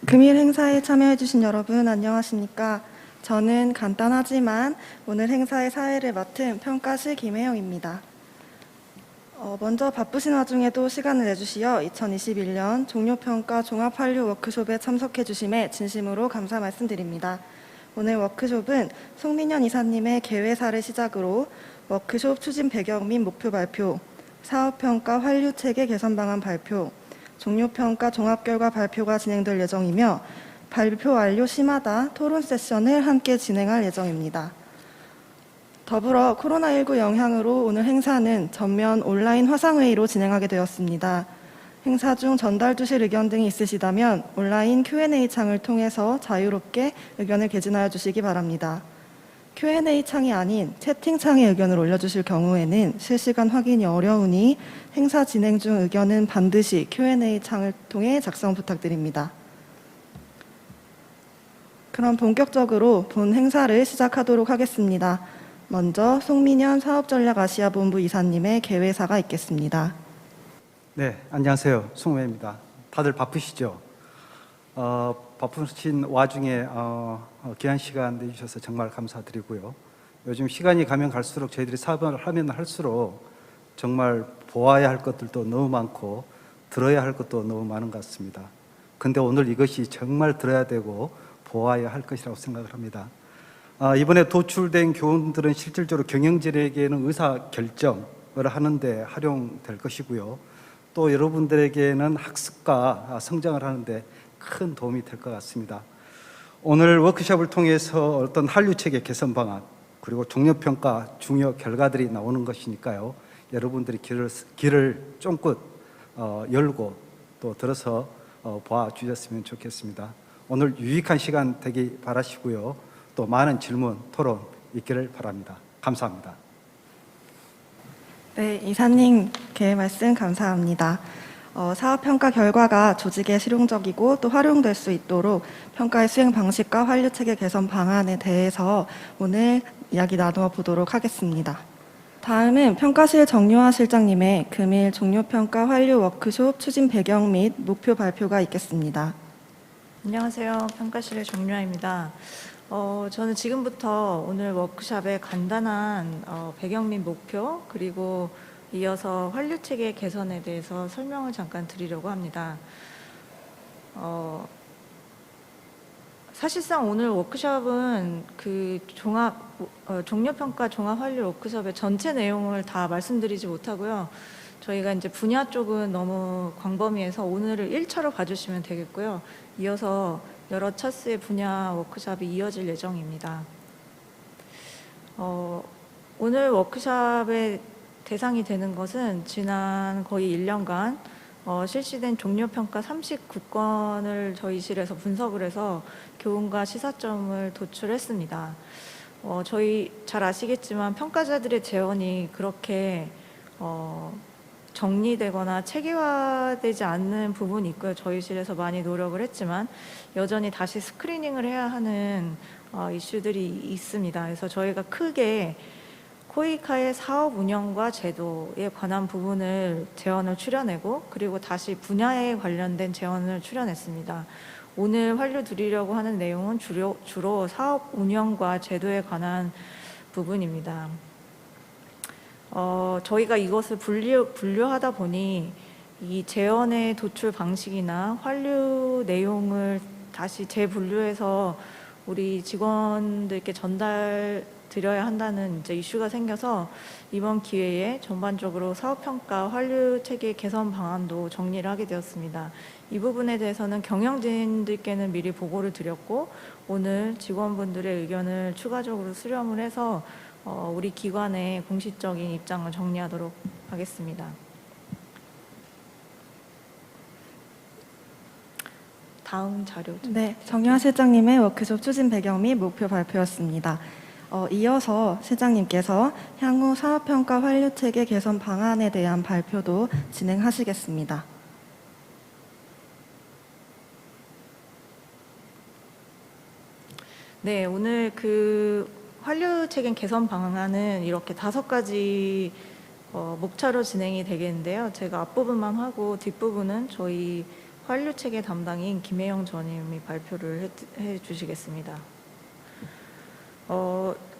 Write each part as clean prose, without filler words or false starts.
금일 행사에 참여해주신 여러분 안녕하십니까? 저는 간단하지만 오늘 행사의 사회를 맡은 평가실 김혜영입니다. 먼저 바쁘신 와중에도 시간을 내주시어 2021년 종료평가 종합환류 워크숍에 참석해 주심에 진심으로 감사 말씀드립니다. 오늘 워크숍은 송민현 이사님의 개회사를 시작으로 워크숍 추진 배경 및 목표 발표, 사업평가 환류체계 개선 방안 발표, 종료평가 종합결과 발표가 진행될 예정이며 발표 완료 시마다 토론 세션을 함께 진행할 예정입니다. 더불어 코로나19 영향으로 오늘 행사는 전면 온라인 화상회의로 진행하게 되었습니다. 행사 중 전달 주실 의견 등이 있으시다면 온라인 Q&A 창을 통해서 자유롭게 의견을 개진하여 주시기 바랍니다. Q&A 창이 아닌 채팅창에 의견을 올려주실 경우에는 실시간 확인이 어려우니 행사 진행 중 의견은 반드시 Q&A 창을 통해 작성 부탁드립니다. 그럼 본격적으로 본 행사를 시작하도록 하겠습니다. 먼저 송민현 사업전략아시아본부 이사님의 개회사가 있겠습니다. 네, 안녕하세요. 송우혜입니다. 다들 바쁘시죠? 바쁘신 와중에 귀한 시간 내주셔서 정말 감사드리고요. 요즘 시간이 가면 갈수록 저희들이 사업을 하면 할수록 정말 보아야 할 것들도 너무 많고 들어야 할 것도 너무 많은 것 같습니다. 근데 오늘 이것이 정말 들어야 되고 보아야 할 것이라고 생각을 합니다. 이번에 도출된 교훈들은 실질적으로 경영진에게는 의사결정을 하는데 활용될 것이고요. 또 여러분들에게는 학습과 성장을 하는데 큰 도움이 될 것 같습니다. 오늘 워크숍을 통해서 어떤 한류체계 개선 방안 그리고 종료평가 중요 결과들이 나오는 것이니까요. 여러분들이 귀를 쫑긋 열고 또 들어서 봐주셨으면 좋겠습니다. 오늘 유익한 시간 되기 바라시고요. 또 많은 질문, 토론 있기를 바랍니다. 감사합니다. 네, 이사님께 말씀 감사합니다. 사업평가 결과가 조직에 실용적이고 또 활용될 수 있도록 평가의 수행 방식과 환류체계 개선 방안에 대해서 오늘 이야기 나누어 보도록 하겠습니다. 다음은 평가실 정유아 실장님의 금일 종료평가 환류 워크숍 추진 배경 및 목표 발표가 있겠습니다. 안녕하세요. 평가실의 정유아입니다. 저는 지금부터 오늘 워크숍의 간단한 배경 및 목표 그리고 이어서 환류체계 개선에 대해서 설명을 잠깐 드리려고 합니다. 사실상 오늘 워크숍은 그 종료평가 종합환류 워크숍의 전체 내용을 다 말씀드리지 못하고요. 저희가 이제 분야 쪽은 너무 광범위해서 오늘을 1차로 봐주시면 되겠고요. 이어서 여러 차수의 분야 워크숍이 이어질 예정입니다. 오늘 워크숍의 대상이 되는 것은 지난 거의 1년간 실시된 종료평가 39건을 저희 실에서 분석을 해서 교훈과 시사점을 도출했습니다. 저희 잘 아시겠지만 평가자들의 재원이 그렇게 정리되거나 체계화되지 않는 부분이 있고요. 저희 실에서 많이 노력을 했지만 여전히 다시 스크리닝을 해야 하는 이슈들이 있습니다. 그래서 저희가 크게 코이카의 사업 운영과 제도에 관한 부분을 재원을 추려내고 그리고 다시 분야에 관련된 재원을 추려냈습니다. 오늘 환류 드리려고 하는 내용은 주로 사업 운영과 제도에 관한 부분입니다. 저희가 이것을 분류하다 보니 이 재원의 도출 방식이나 환류 내용을 다시 재분류해서 우리 직원들께 드려야 한다는 이제 이슈가 생겨서 이번 기회에 전반적으로 사업평가 환류 체계 개선 방안도 정리를 하게 되었습니다. 이 부분에 대해서는 경영진들께는 미리 보고를 드렸고 오늘 직원분들의 의견을 추가적으로 수렴을 해서 우리 기관의 공식적인 입장을 정리하도록 하겠습니다. 다음 자료죠. 네, 정유아 실장님의 워크숍 추진 배경 및 목표 발표였습니다. 이어서 실장님께서 향후 사업평가 환류체계 개선 방안에 대한 발표도 진행하시겠습니다. 네, 오늘 그 환류체계 개선 방안은 이렇게 5가지 목차로 진행이 되겠는데요. 제가 앞부분만 하고 뒷부분은 저희 환류 체계 담당인 김혜영 전임이 발표를 해 주시겠습니다.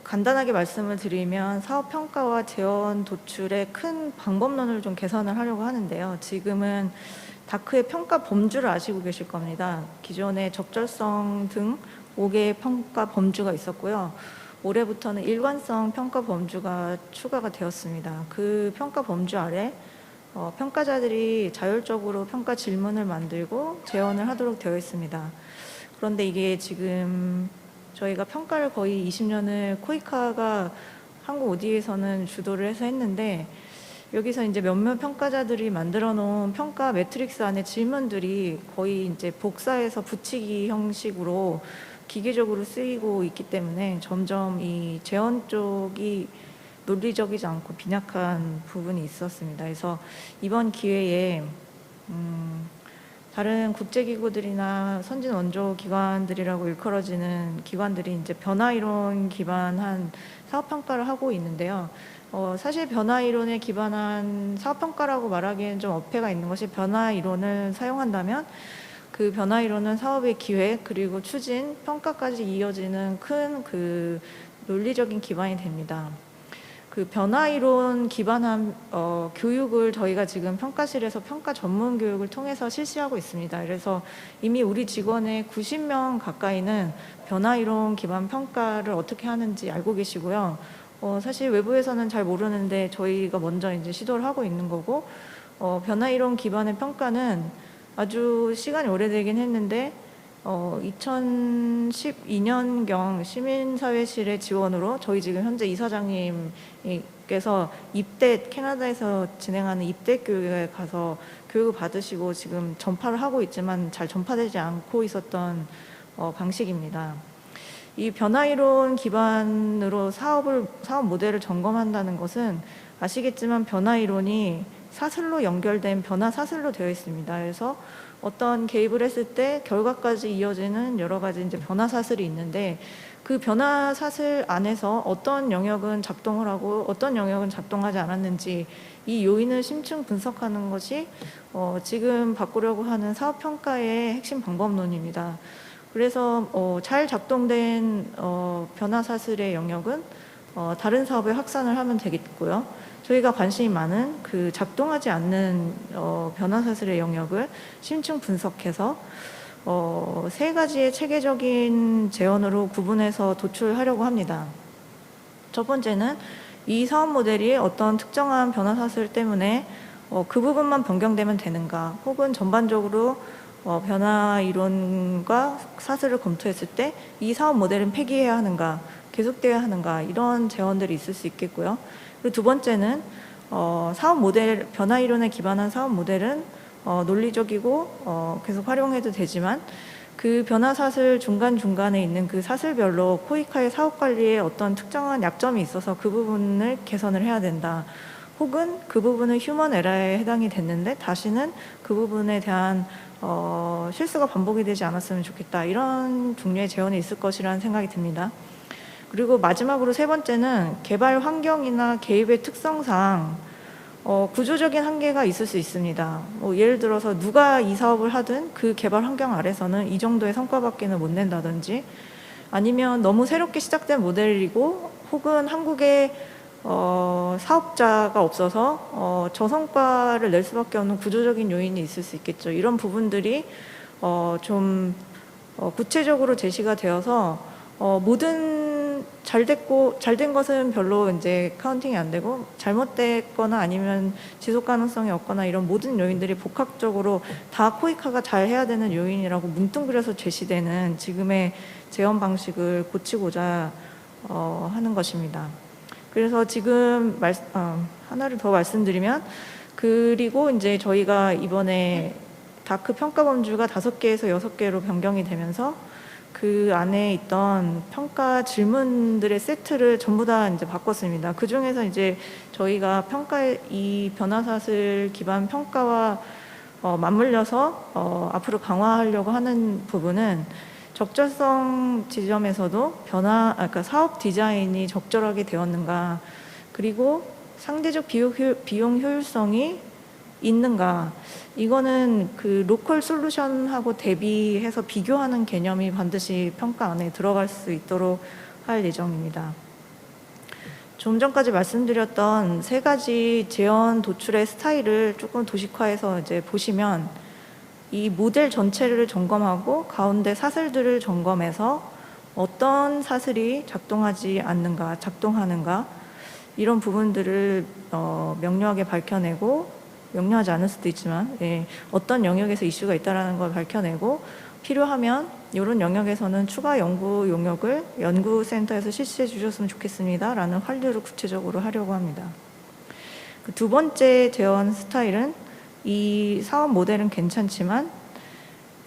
간단하게 말씀을 드리면 사업 평가와 재원 도출의 큰 방법론을 좀 개선을 하려고 하는데요. 지금은 다크의 평가 범주를 아시고 계실 겁니다. 기존에 적절성 등 5개의 평가 범주가 있었고요. 올해부터는 일관성 평가 범주가 추가가 되었습니다. 그 평가 범주 아래 평가자들이 자율적으로 평가 질문을 만들고 재원을 하도록 되어 있습니다. 그런데 이게 지금 저희가 평가를 거의 20년을 코이카가 한국 오디에서는 주도를 해서 했는데, 여기서 이제 몇몇 평가자들이 만들어 놓은 평가 매트릭스 안에 질문들이 거의 이제 복사해서 붙이기 형식으로 기계적으로 쓰이고 있기 때문에 점점 이 재원 쪽이 논리적이지 않고 빈약한 부분이 있었습니다. 그래서 이번 기회에 다른 국제기구들이나 선진 원조 기관들이라고 일컬어지는 기관들이 이제 변화 이론 기반한 사업 평가를 하고 있는데요. 사실 변화 이론에 기반한 사업 평가라고 말하기에는 좀 어폐가 있는 것이, 변화 이론을 사용한다면 그 변화 이론은 사업의 기획 그리고 추진, 평가까지 이어지는 큰 그 논리적인 기반이 됩니다. 그 변화 이론 기반한 교육을 저희가 지금 평가실에서 평가 전문 교육을 통해서 실시하고 있습니다. 그래서 이미 우리 직원의 90명 가까이는 변화 이론 기반 평가를 어떻게 하는지 알고 계시고요. 사실 외부에서는 잘 모르는데 저희가 먼저 이제 시도를 하고 있는 거고, 변화 이론 기반의 평가는 아주 시간이 오래되긴 했는데 2012년경 시민사회실의 지원으로 저희 지금 현재 이사장님께서 캐나다에서 진행하는 입대 교육에 가서 교육을 받으시고 지금 전파를 하고 있지만 잘 전파되지 않고 있었던 방식입니다. 이 변화 이론 기반으로 사업 모델을 점검한다는 것은 아시겠지만 변화 이론이 사슬로 연결된 변화 사슬로 되어 있습니다. 그래서 어떤 개입을 했을 때 결과까지 이어지는 여러 가지 이제 변화 사슬이 있는데, 그 변화 사슬 안에서 어떤 영역은 작동을 하고 어떤 영역은 작동하지 않았는지 이 요인을 심층 분석하는 것이 지금 바꾸려고 하는 사업 평가의 핵심 방법론입니다. 그래서 잘 작동된 변화 사슬의 영역은 다른 사업에 확산을 하면 되겠고요. 저희가 관심이 많은 그 작동하지 않는 변화 사슬의 영역을 심층 분석해서 3가지의 체계적인 재원으로 구분해서 도출하려고 합니다. 첫 번째는 이 사업 모델이 어떤 특정한 변화 사슬 때문에 그 부분만 변경되면 되는가, 혹은 전반적으로 변화 이론과 사슬을 검토했을 때 이 사업 모델은 폐기해야 하는가, 계속되어야 하는가, 이런 재원들이 있을 수 있겠고요. 그리고 두 번째는 사업 모델, 변화 이론에 기반한 사업 모델은 논리적이고 계속 활용해도 되지만, 그 변화 사슬 중간중간에 있는 그 사슬별로 코이카의 사업 관리에 어떤 특정한 약점이 있어서 그 부분을 개선을 해야 된다. 혹은 그 부분은 휴먼 에러에 해당이 됐는데 다시는 그 부분에 대한 실수가 반복이 되지 않았으면 좋겠다. 이런 종류의 재원이 있을 것이라는 생각이 듭니다. 그리고 마지막으로 3번째는 개발 환경이나 개입의 특성상 구조적인 한계가 있을 수 있습니다. 예를 들어서 누가 이 사업을 하든 그 개발 환경 아래서는 이 정도의 성과밖에는 못 낸다든지, 아니면 너무 새롭게 시작된 모델이고 혹은 한국에 사업자가 없어서 저성과를 낼 수밖에 없는 구조적인 요인이 있을 수 있겠죠. 이런 부분들이 좀 구체적으로 제시가 되어서 모든 잘 된 것은 별로 이제 카운팅이 안 되고, 잘못됐거나 아니면 지속 가능성이 없거나 이런 모든 요인들이 복합적으로 다 코이카가 잘 해야 되는 요인이라고 뭉뚱그려서 제시되는 지금의 재원 방식을 고치고자 하는 것입니다. 그래서 지금 하나를 더 말씀드리면, 그리고 이제 저희가 이번에 다크 평가 범주가 5개에서 6개로 변경이 되면서 그 안에 있던 평가 질문들의 세트를 전부 다 이제 바꿨습니다. 그 중에서 이제 저희가 이 변화사슬 기반 평가와 맞물려서 앞으로 강화하려고 하는 부분은, 적절성 지점에서도 그러니까 사업 디자인이 적절하게 되었는가, 그리고 상대적 비용 효율성이 있는가? 이거는 그 로컬 솔루션하고 대비해서 비교하는 개념이 반드시 평가 안에 들어갈 수 있도록 할 예정입니다. 좀 전까지 말씀드렸던 세 가지 재원 도출의 스타일을 조금 도식화해서 이제 보시면 이 모델 전체를 점검하고 가운데 사슬들을 점검해서 어떤 사슬이 작동하지 않는가, 작동하는가 이런 부분들을 명료하게 밝혀내고 명료하지 않을 수도 있지만 어떤 영역에서 이슈가 있다는 걸 밝혀내고 필요하면 이런 영역에서는 추가 연구 용역을 연구센터에서 실시해 주셨으면 좋겠습니다 라는 환류를 구체적으로 하려고 합니다. 그 두 번째 재원 스타일은 이 사업 모델은 괜찮지만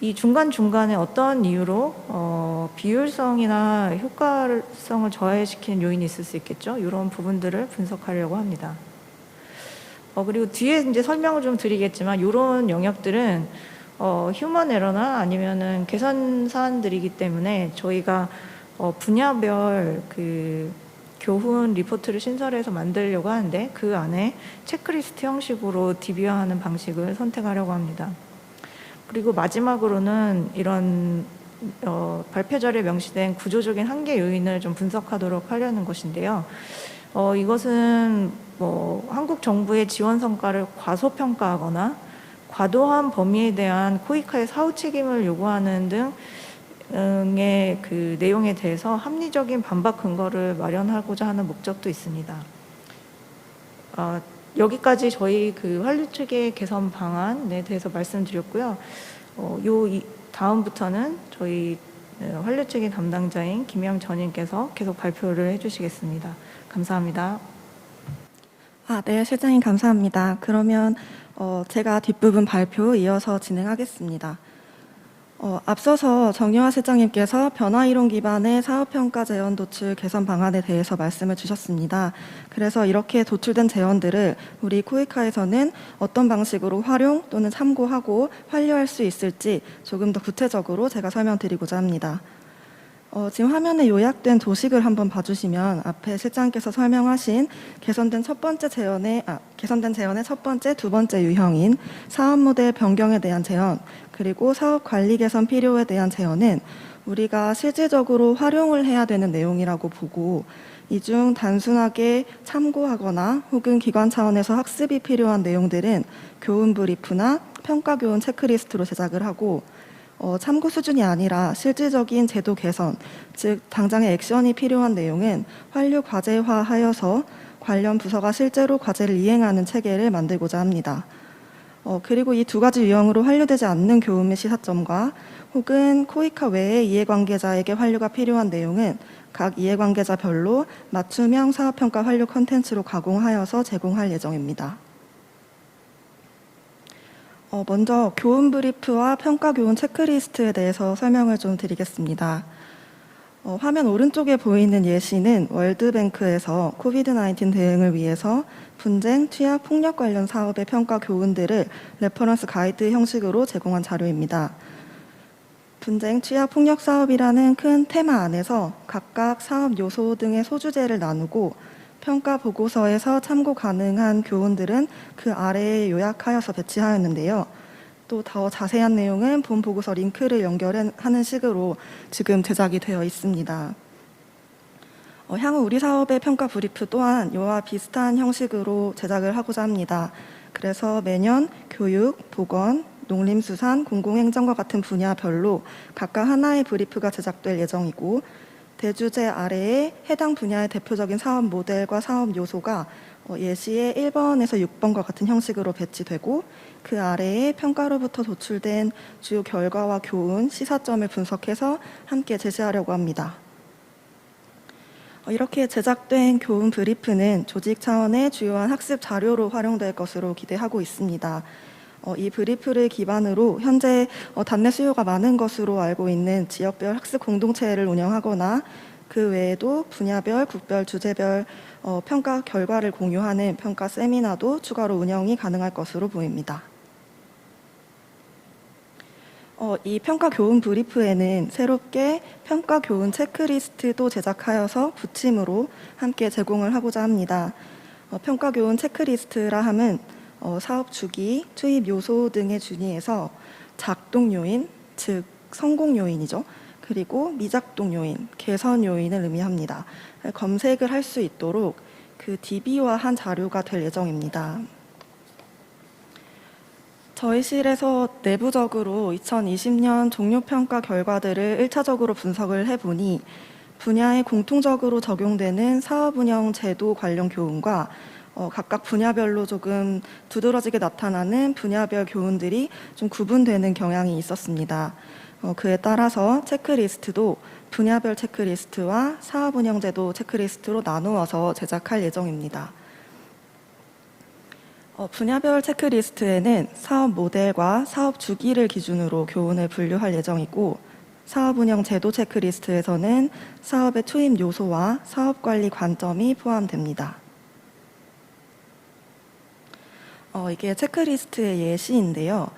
이 중간중간에 어떤 이유로 비효율성이나 효과성을 저하시키는 요인이 있을 수 있겠죠. 이런 부분들을 분석하려고 합니다. 그리고 뒤에 이제 설명을 좀 드리겠지만 이런 영역들은 휴먼 에러나 아니면은 개선 사안들이기 때문에 저희가 분야별 그 교훈 리포트를 신설해서 만들려고 하는데 그 안에 체크리스트 형식으로 DB화하는 방식을 선택하려고 합니다. 그리고 마지막으로는 이런 발표 자료에 명시된 구조적인 한계 요인을 좀 분석하도록 하려는 것인데요. 이것은 뭐 한국 정부의 지원 성과를 과소평가하거나 과도한 범위에 대한 코이카의 사후 책임을 요구하는 등의 그 내용에 대해서 합리적인 반박 근거를 마련하고자 하는 목적도 있습니다. 여기까지 저희 그 환류 체계 개선 방안에 대해서 말씀드렸고요. 다음부터는 저희 환류 체계 담당자인 김영 전임께서 계속 발표를 해주시겠습니다. 감사합니다. 네, 실장님 감사합니다. 그러면 제가 뒷부분 발표 이어서 진행하겠습니다. 앞서서 정유화 실장님께서 변화이론 기반의 사업평가 재원 도출 개선 방안에 대해서 말씀을 주셨습니다. 그래서 이렇게 도출된 재원들을 우리 코이카에서는 어떤 방식으로 활용 또는 참고하고 환류할 수 있을지 조금 더 구체적으로 제가 설명드리고자 합니다. 지금 화면에 요약된 도식을 한번 봐주시면 앞에 실장님께서 설명하신 개선된 재원의 첫 번째, 두 번째 유형인 사업 모델 변경에 대한 재원, 그리고 사업 관리 개선 필요에 대한 재원은 우리가 실질적으로 활용을 해야 되는 내용이라고 보고 이 중 단순하게 참고하거나 혹은 기관 차원에서 학습이 필요한 내용들은 교훈 브리프나 평가 교훈 체크리스트로 제작을 하고 참고 수준이 아니라 실질적인 제도 개선, 즉 당장의 액션이 필요한 내용은 환류 과제화하여서 관련 부서가 실제로 과제를 이행하는 체계를 만들고자 합니다. 그리고 이 두 가지 유형으로 환류되지 않는 교훈 및 시사점과 혹은 코이카 외의 이해관계자에게 환류가 필요한 내용은 각 이해관계자별로 맞춤형 사업평가 환류 콘텐츠로 가공하여서 제공할 예정입니다. 먼저 교훈 브리프와 평가 교훈 체크리스트에 대해서 설명을 좀 드리겠습니다. 화면 오른쪽에 보이는 예시는 월드뱅크에서 코비드-19 대응을 위해서 분쟁, 취약, 폭력 관련 사업의 평가 교훈들을 레퍼런스 가이드 형식으로 제공한 자료입니다. 분쟁, 취약, 폭력 사업이라는 큰 테마 안에서 각각 사업 요소 등의 소주제를 나누고 평가 보고서에서 참고 가능한 교훈들은 그 아래에 요약하여서 배치하였는데요. 또 더 자세한 내용은 본 보고서 링크를 연결하는 식으로 지금 제작이 되어 있습니다. 향후 우리 사업의 평가 브리프 또한 이와 비슷한 형식으로 제작을 하고자 합니다. 그래서 매년 교육, 보건, 농림수산, 공공행정과 같은 분야별로 각각 하나의 브리프가 제작될 예정이고 대주제 아래에 해당 분야의 대표적인 사업 모델과 사업 요소가 예시의 1번에서 6번과 같은 형식으로 배치되고 그 아래에 평가로부터 도출된 주요 결과와 교훈, 시사점을 분석해서 함께 제시하려고 합니다. 이렇게 제작된 교훈 브리프는 조직 차원의 주요한 학습 자료로 활용될 것으로 기대하고 있습니다. 이 브리프를 기반으로 현재 단내 수요가 많은 것으로 알고 있는 지역별 학습 공동체를 운영하거나 그 외에도 분야별, 국별, 주제별 평가 결과를 공유하는 평가 세미나도 추가로 운영이 가능할 것으로 보입니다. 이 평가 교훈 브리프에는 새롭게 평가 교훈 체크리스트도 제작하여서 부침으로 함께 제공을 하고자 합니다. 평가 교훈 체크리스트라 함은 사업 주기, 투입 요소 등의 준위에서 작동 요인, 즉 성공 요인이죠. 그리고 미작동 요인, 개선 요인을 의미합니다. 검색을 할 수 있도록 그 DB화한 자료가 될 예정입니다. 저희 실에서 내부적으로 2020년 종료평가 결과들을 1차적으로 분석을 해보니 분야에 공통적으로 적용되는 사업운영 제도 관련 교훈과 각각 분야별로 조금 두드러지게 나타나는 분야별 교훈들이 좀 구분되는 경향이 있었습니다. 그에 따라서 체크리스트도 분야별 체크리스트와 사업운영제도 체크리스트로 나누어서 제작할 예정입니다. 분야별 체크리스트에는 사업 모델과 사업 주기를 기준으로 교훈을 분류할 예정이고, 사업운영 제도 체크리스트에서는 사업의 투입 요소와 사업관리 관점이 포함됩니다. 이게 체크리스트의 예시인데요.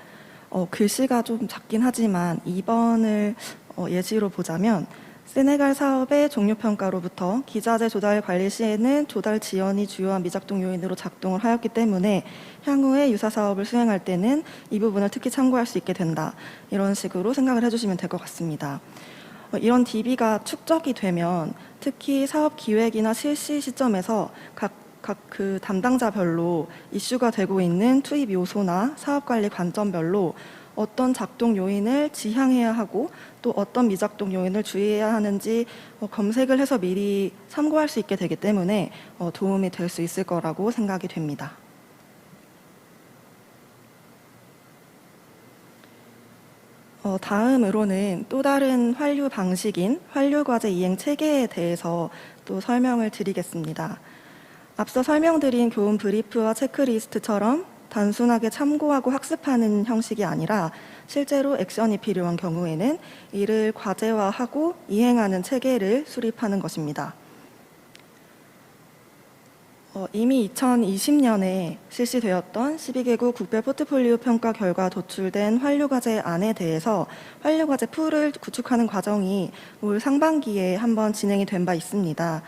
글씨가 좀 작긴 하지만 2번을 예시로 보자면, 세네갈 사업의 종료평가로부터 기자재 조달 관리 시에는 조달 지연이 주요한 미작동 요인으로 작동을 하였기 때문에 향후에 유사 사업을 수행할 때는 이 부분을 특히 참고할 수 있게 된다. 이런 식으로 생각을 해주시면 될 것 같습니다. 이런 DB가 축적이 되면 특히 사업 기획이나 실시 시점에서 각 그 담당자별로 이슈가 되고 있는 투입 요소나 사업관리 관점별로 어떤 작동 요인을 지향해야 하고 또 어떤 미작동 요인을 주의해야 하는지 검색을 해서 미리 참고할 수 있게 되기 때문에 도움이 될 수 있을 거라고 생각이 됩니다. 다음으로는 또 다른 환류 방식인 환류과제 이행 체계에 대해서 또 설명을 드리겠습니다. 앞서 설명드린 교훈 브리프와 체크리스트처럼 단순하게 참고하고 학습하는 형식이 아니라 실제로 액션이 필요한 경우에는 이를 과제화하고 이행하는 체계를 수립하는 것입니다. 이미 2020년에 실시되었던 12개국 국별 포트폴리오 평가 결과 도출된 환류과제 안에 대해서 환류과제 풀을 구축하는 과정이 올 상반기에 한번 진행이 된 바 있습니다.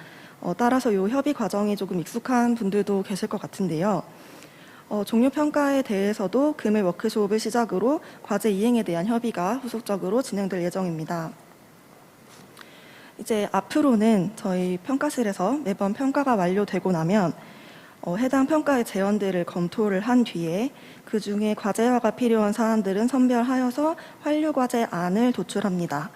따라서 이 협의 과정이 조금 익숙한 분들도 계실 것 같은데요. 종료평가에 대해서도 금일 워크숍을 시작으로 과제 이행에 대한 협의가 후속적으로 진행될 예정입니다. 이제 앞으로는 저희 평가실에서 매번 평가가 완료되고 나면 해당 평가의 제언들을 검토를 한 뒤에 그 중에 과제화가 필요한 사안들은 선별하여서 환류과제 안을 도출합니다.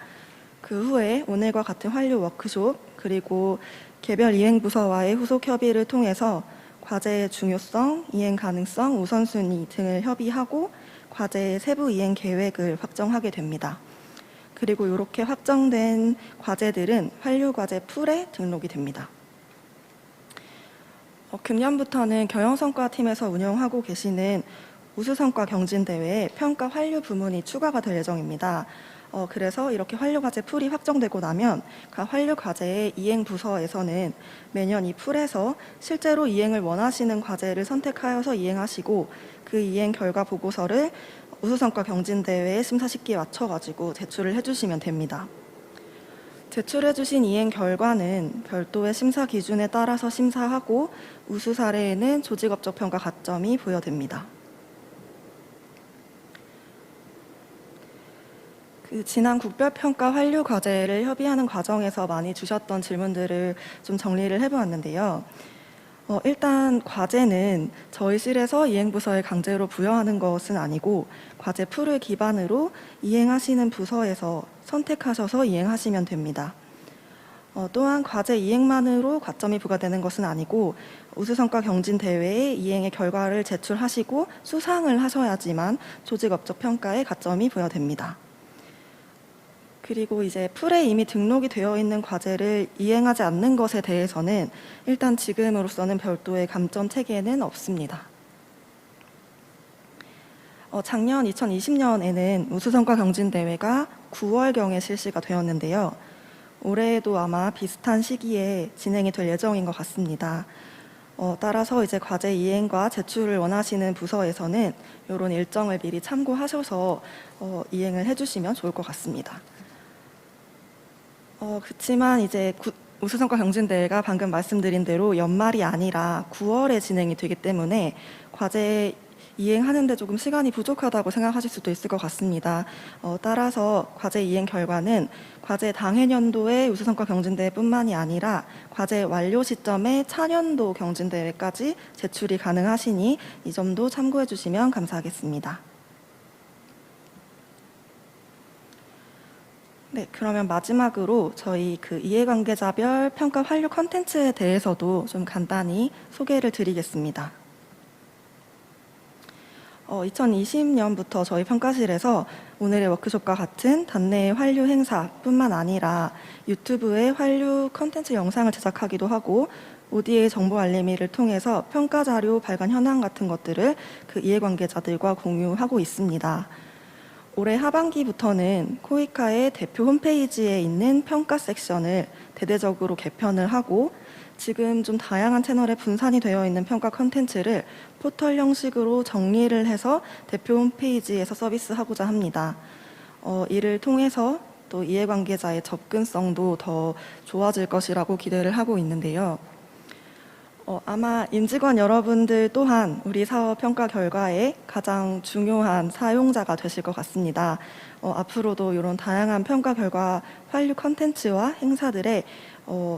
그 후에 오늘과 같은 환류 워크숍 그리고 개별 이행부서와의 후속 협의를 통해서 과제의 중요성, 이행 가능성, 우선순위 등을 협의하고 과제의 세부 이행 계획을 확정하게 됩니다. 그리고 이렇게 확정된 과제들은 환류과제 풀에 등록이 됩니다. 금년부터는 경영성과팀에서 운영하고 계시는 우수성과 경진대회에 평가 환류 부문이 추가가 될 예정입니다. 그래서 이렇게 환류과제 풀이 확정되고 나면 각 환류과제의 이행부서에서는 매년 이 풀에서 실제로 이행을 원하시는 과제를 선택하여서 이행하시고 그 이행 결과 보고서를 우수성과 경진대회의 심사 시기에 맞춰가지고 제출을 해주시면 됩니다. 제출해주신 이행 결과는 별도의 심사 기준에 따라서 심사하고 우수 사례에는 조직업적 평가 가점이 부여됩니다. 지난 국별평가 환류 과제를 협의하는 과정에서 많이 주셨던 질문들을 좀 정리를 해보았는데요. 일단 과제는 저희 실에서 이행부서에 강제로 부여하는 것은 아니고 과제 풀을 기반으로 이행하시는 부서에서 선택하셔서 이행하시면 됩니다. 또한 과제 이행만으로 가점이 부과되는 것은 아니고 우수성과 경진대회에 이행의 결과를 제출하시고 수상을 하셔야지만 조직업적 평가에 가점이 부여됩니다. 그리고 이제 풀에 이미 등록이 되어 있는 과제를 이행하지 않는 것에 대해서는 일단 지금으로서는 별도의 감점 체계는 없습니다. 작년 2020년에는 우수성과 경진대회가 9월경에 실시가 되었는데요. 올해에도 아마 비슷한 시기에 진행이 될 예정인 것 같습니다. 따라서 이제 과제 이행과 제출을 원하시는 부서에서는 이런 일정을 미리 참고하셔서 이행을 해주시면 좋을 것 같습니다. 그렇지만 이제 우수성과 경진대회가 방금 말씀드린 대로 연말이 아니라 9월에 진행이 되기 때문에 과제 이행하는데 조금 시간이 부족하다고 생각하실 수도 있을 것 같습니다. 따라서 과제 이행 결과는 과제 당해년도의 우수성과 경진대회뿐만이 아니라 과제 완료 시점의 차년도 경진대회까지 제출이 가능하시니 이 점도 참고해 주시면 감사하겠습니다. 네, 그러면 마지막으로 저희 그 이해관계자별 평가 완료 컨텐츠에 대해서도 좀 간단히 소개를 드리겠습니다. 2020년부터 저희 평가실에서 오늘의 워크숍과 같은 단내 환류 행사뿐만 아니라 유튜브에 환류 컨텐츠 영상을 제작하기도 하고 ODA 정보 알림이를 통해서 평가 자료 발간 현황 같은 것들을 그 이해관계자들과 공유하고 있습니다. 올해 하반기부터는 코이카의 대표 홈페이지에 있는 평가 섹션을 대대적으로 개편을 하고 지금 좀 다양한 채널에 분산이 되어 있는 평가 컨텐츠를 포털 형식으로 정리를 해서 대표 홈페이지에서 서비스하고자 합니다. 이를 통해서 또 이해관계자의 접근성도 더 좋아질 것이라고 기대를 하고 있는데요. 아마 임직원 여러분들 또한 우리 사업 평가 결과의 가장 중요한 사용자가 되실 것 같습니다. 앞으로도 이런 다양한 평가 결과 환류 컨텐츠와 행사들에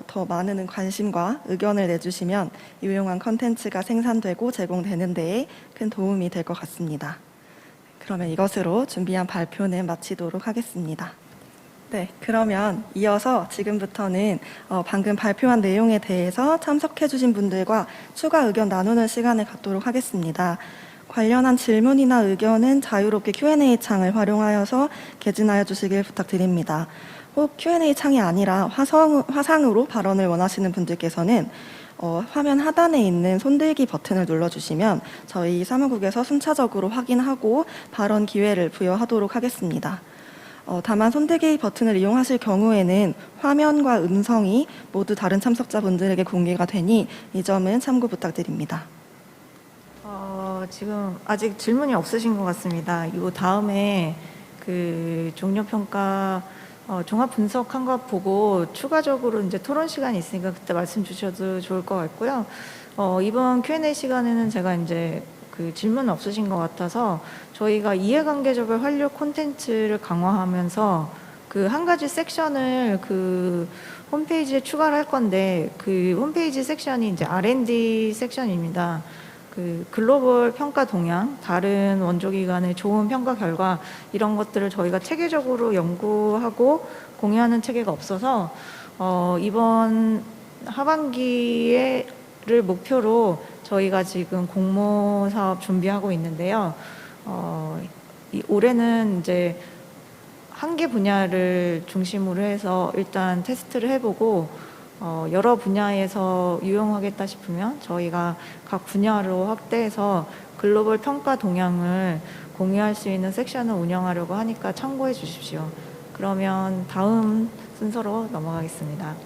더 많은 관심과 의견을 내주시면 유용한 컨텐츠가 생산되고 제공되는 데에 큰 도움이 될 것 같습니다. 그러면 이것으로 준비한 발표는 마치도록 하겠습니다. 네, 그러면 이어서 지금부터는 방금 발표한 내용에 대해서 참석해 주신 분들과 추가 의견 나누는 시간을 갖도록 하겠습니다. 관련한 질문이나 의견은 자유롭게 Q&A 창을 활용하여서 개진하여 주시길 부탁드립니다. 혹 Q&A 창이 아니라 화상으로 발언을 원하시는 분들께서는 화면 하단에 있는 손들기 버튼을 눌러주시면 저희 사무국에서 순차적으로 확인하고 발언 기회를 부여하도록 하겠습니다. 다만 손들기 버튼을 이용하실 경우에는 화면과 음성이 모두 다른 참석자분들에게 공개가 되니 이 점은 참고 부탁드립니다. 지금 아직 질문이 없으신 것 같습니다. 이 다음에 그 종료평가 종합 분석한 것 보고 추가적으로 이제 토론 시간이 있으니까 그때 말씀 주셔도 좋을 것 같고요. 이번 Q&A 시간에는 제가 이제 그 질문 없으신 것 같아서 저희가 이해관계자별 환류 콘텐츠를 강화하면서 그 한 가지 섹션을 그 홈페이지에 추가를 할 건데 그 홈페이지 섹션이 이제 R&D 섹션입니다. 그 글로벌 평가 동향, 다른 원조기관의 좋은 평가 결과 이런 것들을 저희가 체계적으로 연구하고 공유하는 체계가 없어서 이번 하반기를 목표로 저희가 지금 공모 사업 준비하고 있는데요. 올해는 이제 한 개 분야를 중심으로 해서 일단 테스트를 해보고 여러 분야에서 유용하겠다 싶으면 저희가 각 분야로 확대해서 글로벌 평가 동향을 공유할 수 있는 섹션을 운영하려고 하니까 참고해 주십시오. 그러면 다음 순서로 넘어가겠습니다.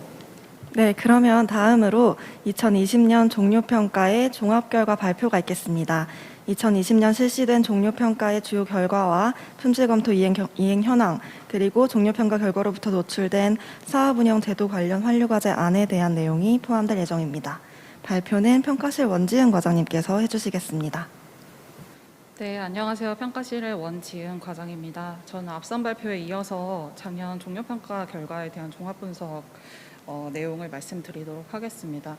네, 그러면 다음으로 2020년 종료평가의 종합결과 발표가 있겠습니다. 2020년 실시된 종료평가의 주요 결과와 품질검토 이행 현황, 그리고 종료평가 결과로부터 노출된 사업운영 제도 관련 환류과제 안에 대한 내용이 포함될 예정입니다. 발표는 평가실 원지은 과장님께서 해주시겠습니다. 네, 안녕하세요. 평가실의 원지은 과장입니다. 저는 앞선 발표에 이어서 작년 종료평가 결과에 대한 종합분석 내용을 말씀드리도록 하겠습니다.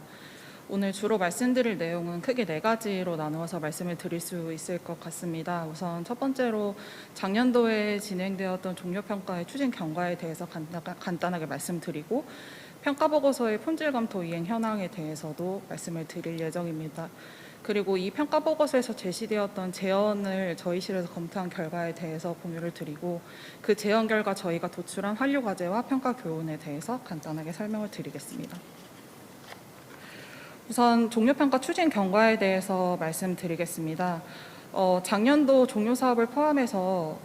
오늘 주로 말씀드릴 내용은 크게 4가지로 나누어서 말씀을 드릴 수 있을 것 같습니다. 우선 첫 번째로 작년도에 진행되었던 종료평가의 추진 경과에 대해서 간단하게 말씀드리고 평가보고서의 품질검토 이행 현황에 대해서도 말씀을 드릴 예정입니다. 그리고 이 평가보고서에서 제시되었던 제언을 저희실에서 검토한 결과에 대해서 공유를 드리고 그 제언 결과 저희가 도출한 환류과제와 평가교훈에 대해서 간단하게 설명을 드리겠습니다. 우선 종료평가 추진 경과에 대해서 말씀드리겠습니다. 작년도 종료사업을 포함해서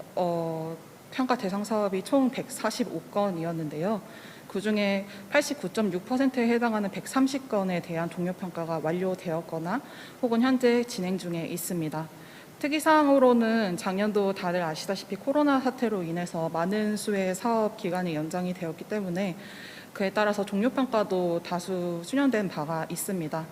평가 대상 사업이 총 145건이었는데요. 그중에 89.6%에 해당하는 130건에 대한 종료평가가 완료되었거나 혹은 현재 진행 중에 있습니다. 특이사항으로는 작년도 다들 아시다시피 코로나 사태로 인해서 많은 수의 사업 기간이 연장이 되었기 때문에 그에 따라서 종료평가도 다수 수년된 바가 있습니다.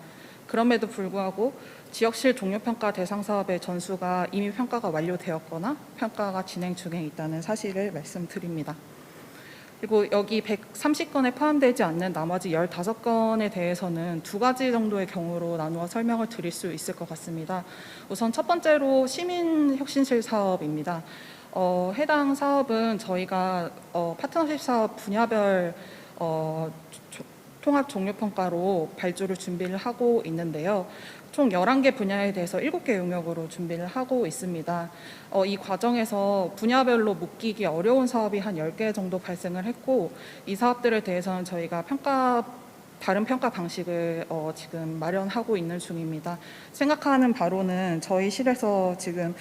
그럼에도 불구하고 지역실 종료평가 대상 사업의 전수가 이미 평가가 완료되었거나 평가가 진행 중에 있다는 사실을 말씀드립니다. 그리고 여기 130건에 포함되지 않는 나머지 15건에 대해서는 두 가지 정도의 경우로 나누어 설명을 드릴 수 있을 것 같습니다. 우선 첫 번째로 시민혁신실 사업입니다. 해당 사업은 저희가 파트너십 사업 분야별 통합 종료평가로 발주를 준비를 하고 있는데요. 총 11개 분야에 대해서 7개 용역으로 준비를 하고 있습니다. 이 과정에서 분야별로 묶이기 어려운 사업이 한 10개 정도 발생을 했고, 이 사업들에 대해서는 저희가 다른 평가 방식을 지금 마련하고 있는 중입니다. 생각하는 바로는 저희 실에서 지금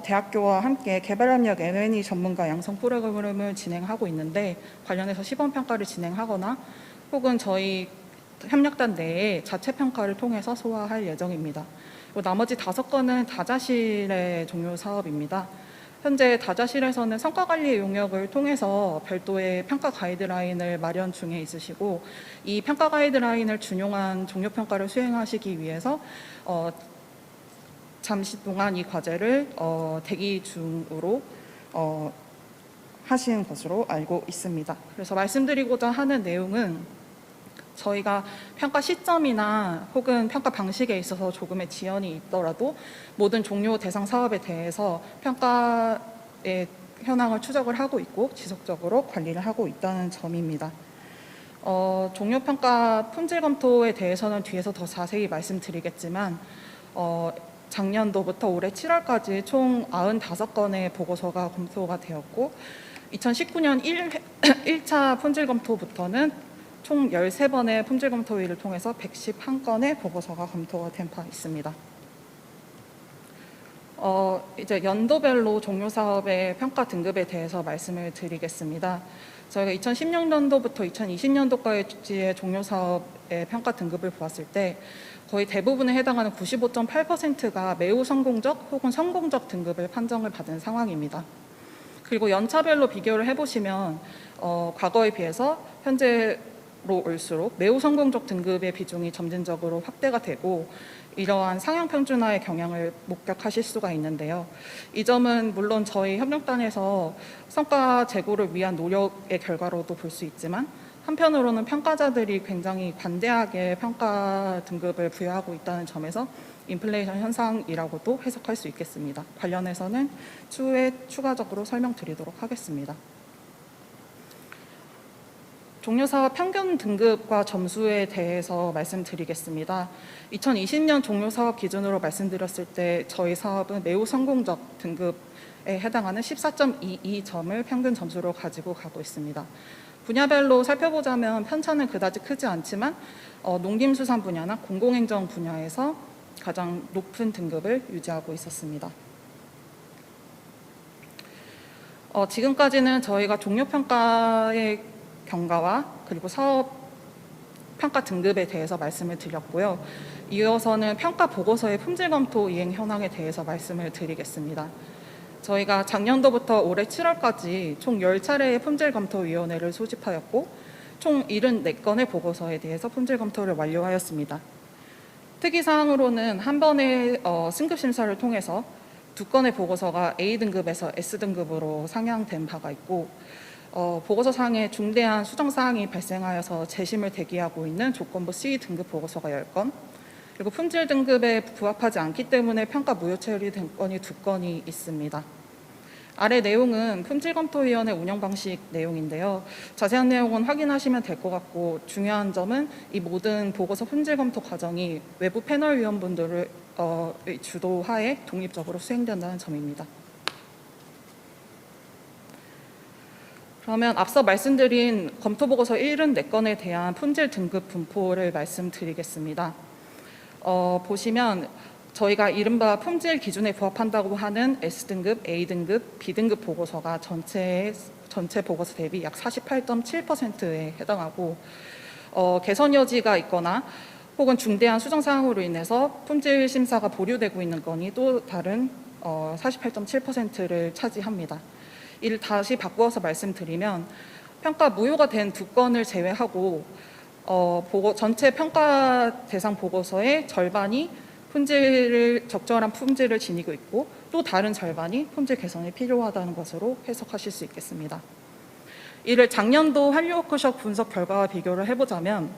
대학교와 함께 개발협력 M&E 전문가 양성 프로그램을 진행하고 있는데, 관련해서 시범평가를 진행하거나 혹은 저희 협력단 내에 자체 평가를 통해서 소화할 예정입니다. 그리고 나머지 5건은 다자실의 종료 사업입니다. 현재 다자실에서는 성과관리 용역을 통해서 별도의 평가 가이드라인을 마련 중에 있으시고, 이 평가 가이드라인을 준용한 종료평가를 수행하시기 위해서 잠시 동안 이 과제를 대기 중으로 하신 것으로 알고 있습니다. 그래서 말씀드리고자 하는 내용은 저희가 평가 시점이나 혹은 평가 방식에 있어서 조금의 지연이 있더라도 모든 종료 대상 사업에 대해서 평가의 현황을 추적을 하고 있고 지속적으로 관리를 하고 있다는 점입니다. 종료평가 품질 검토에 대해서는 뒤에서 더 자세히 말씀드리겠지만 작년도부터 올해 7월까지 총 95건의 보고서가 검토가 되었고, 2019년 1차 품질 검토부터는 총 13번의 품질 검토회의를 통해서 111건의 보고서가 검토가 된 바 있습니다. 이제 연도별로 종료 사업의 평가 등급에 대해서 말씀을 드리겠습니다. 저희가 2010년도부터 2020년도까지의 종료 사업의 평가 등급을 보았을 때 거의 대부분에 해당하는 95.8%가 매우 성공적 혹은 성공적 등급을 판정을 받은 상황입니다. 그리고 연차별로 비교를 해보시면 과거에 비해서 현재로 올수록 매우 성공적 등급의 비중이 점진적으로 확대가 되고, 이러한 상향 평준화의 경향을 목격하실 수가 있는데요. 이 점은 물론 저희 협력단에서 성과 제고를 위한 노력의 결과로도 볼 수 있지만, 한편으로는 평가자들이 굉장히 관대하게 평가 등급을 부여하고 있다는 점에서 인플레이션 현상이라고도 해석할 수 있겠습니다. 관련해서는 추후에 추가적으로 설명드리도록 하겠습니다. 종료사업 평균 등급과 점수에 대해서 말씀드리겠습니다. 2020년 종료사업 기준으로 말씀드렸을 때 저희 사업은 매우 성공적 등급에 해당하는 14.22점을 평균 점수로 가지고 가고 있습니다. 분야별로 살펴보자면 편차는 그다지 크지 않지만 농림수산 분야나 공공행정 분야에서 가장 높은 등급을 유지하고 있었습니다. 지금까지는 저희가 종료평가의 경과와 그리고 사업 평가 등급에 대해서 말씀을 드렸고요. 이어서는 평가 보고서의 품질 검토 이행 현황에 대해서 말씀을 드리겠습니다. 저희가 작년도부터 올해 7월까지 총 10차례의 품질검토위원회를 소집하였고, 총 74건의 보고서에 대해서 품질검토를 완료하였습니다. 특이사항으로는 한 번의 승급심사를 통해서 2건의 보고서가 A등급에서 S등급으로 상향된 바가 있고, 보고서상에 중대한 수정사항이 발생하여서 재심을 대기하고 있는 조건부 C등급 보고서가 10건, 그리고 품질 등급에 부합하지 않기 때문에 평가 무효 처리된 건이 2건이 있습니다. 아래 내용은 품질검토위원회 운영 방식 내용인데요. 자세한 내용은 확인하시면 될 것 같고, 중요한 점은 이 모든 보고서 품질검토 과정이 외부 패널 위원분들의 주도하에 독립적으로 수행된다는 점입니다. 그러면 앞서 말씀드린 검토보고서 74건에 대한 품질 등급 분포를 말씀드리겠습니다. 보시면 저희가 이른바 품질 기준에 부합한다고 하는 S등급, A등급, B등급 보고서가 전체 보고서 대비 약 48.7%에 해당하고, 개선 여지가 있거나 혹은 중대한 수정사항으로 인해서 품질 심사가 보류되고 있는 건이 또 다른 48.7%를 차지합니다. 이를 다시 바꾸어서 말씀드리면 평가 무효가 된 2건을 제외하고 전체 평가 대상 보고서의 절반이 적절한 품질을 지니고 있고 또 다른 절반이 품질 개선이 필요하다는 것으로 해석하실 수 있겠습니다. 이를 작년도 한류 워크숍 분석 결과와 비교를 해보자면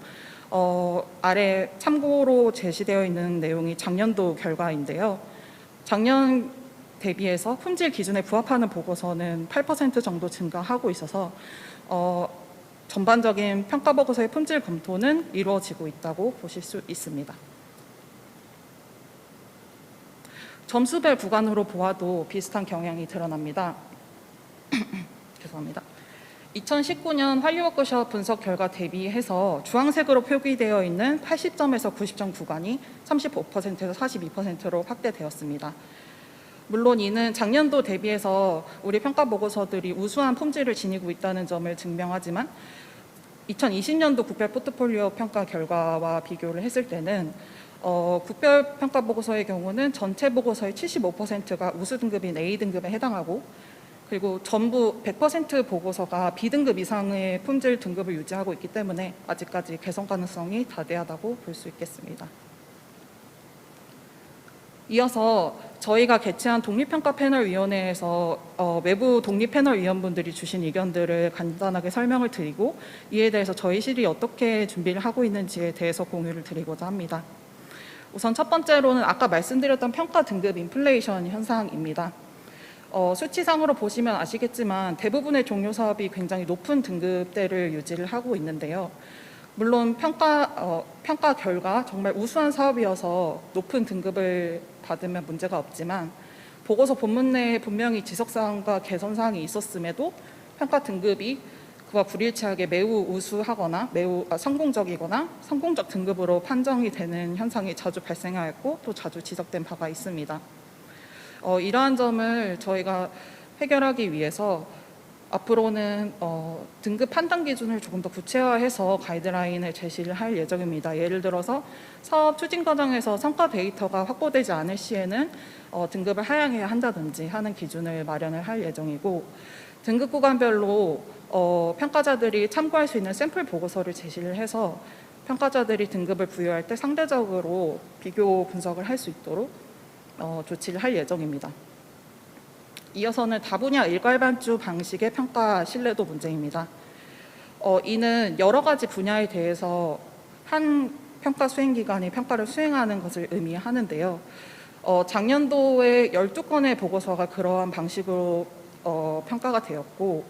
아래 참고로 제시되어 있는 내용이 작년도 결과인데요. 작년 대비해서 품질 기준에 부합하는 보고서는 8% 정도 증가하고 있어서 전반적인 평가 보고서의 품질 검토는 이루어지고 있다고 보실 수 있습니다. 점수별 구간으로 보아도 비슷한 경향이 드러납니다. 죄송합니다. 2019년 한류 워크숍 분석 결과 대비해서 주황색으로 표기되어 있는 80점에서 90점 구간이 35%에서 42%로 확대되었습니다. 물론 이는 작년도 대비해서 우리 평가 보고서들이 우수한 품질을 지니고 있다는 점을 증명하지만 2020년도 국별 포트폴리오 평가 결과와 비교를 했을 때는 국별 평가 보고서의 경우는 전체 보고서의 75%가 우수 등급인 A 등급에 해당하고 그리고 전부 100% 보고서가 B등급 이상의 품질 등급을 유지하고 있기 때문에 아직까지 개선 가능성이 다대하다고 볼 수 있겠습니다. 이어서 저희가 개최한 독립평가 패널위원회에서 외부 독립 패널 위원분들이 주신 의견들을 간단하게 설명을 드리고 이에 대해서 저희 실이 어떻게 준비를 하고 있는지에 대해서 공유를 드리고자 합니다. 우선 첫 번째로는 아까 말씀드렸던 평가 등급 인플레이션 현상입니다. 수치상으로 보시면 아시겠지만 대부분의 종료 사업이 굉장히 높은 등급대를 유지를 하고 있는데요. 물론 평가 결과 정말 우수한 사업이어서 높은 등급을 받으면 문제가 없지만 보고서 본문 내에 분명히 지적사항과 개선사항이 있었음에도 평가 등급이 그와 불일치하게 매우 우수하거나 매우 성공적이거나 성공적 등급으로 판정이 되는 현상이 자주 발생하였고 또 자주 지적된 바가 있습니다. 이러한 점을 저희가 해결하기 위해서 앞으로는 등급 판단 기준을 조금 더 구체화해서 가이드라인을 제시를 할 예정입니다. 예를 들어서 사업 추진 과정에서 성과 데이터가 확보되지 않을 시에는 등급을 하향해야 한다든지 하는 기준을 마련을 할 예정이고 등급 구간별로 평가자들이 참고할 수 있는 샘플 보고서를 제시를 해서 평가자들이 등급을 부여할 때 상대적으로 비교 분석을 할 수 있도록 조치를 할 예정입니다. 이어서는 다분야 일괄반주 방식의 평가 신뢰도 문제입니다. 이는 여러 가지 분야에 대해서 한 평가 수행기관이 평가를 수행하는 것을 의미하는데요. 작년도에 12건의 보고서가 그러한 방식으로 평가가 되었고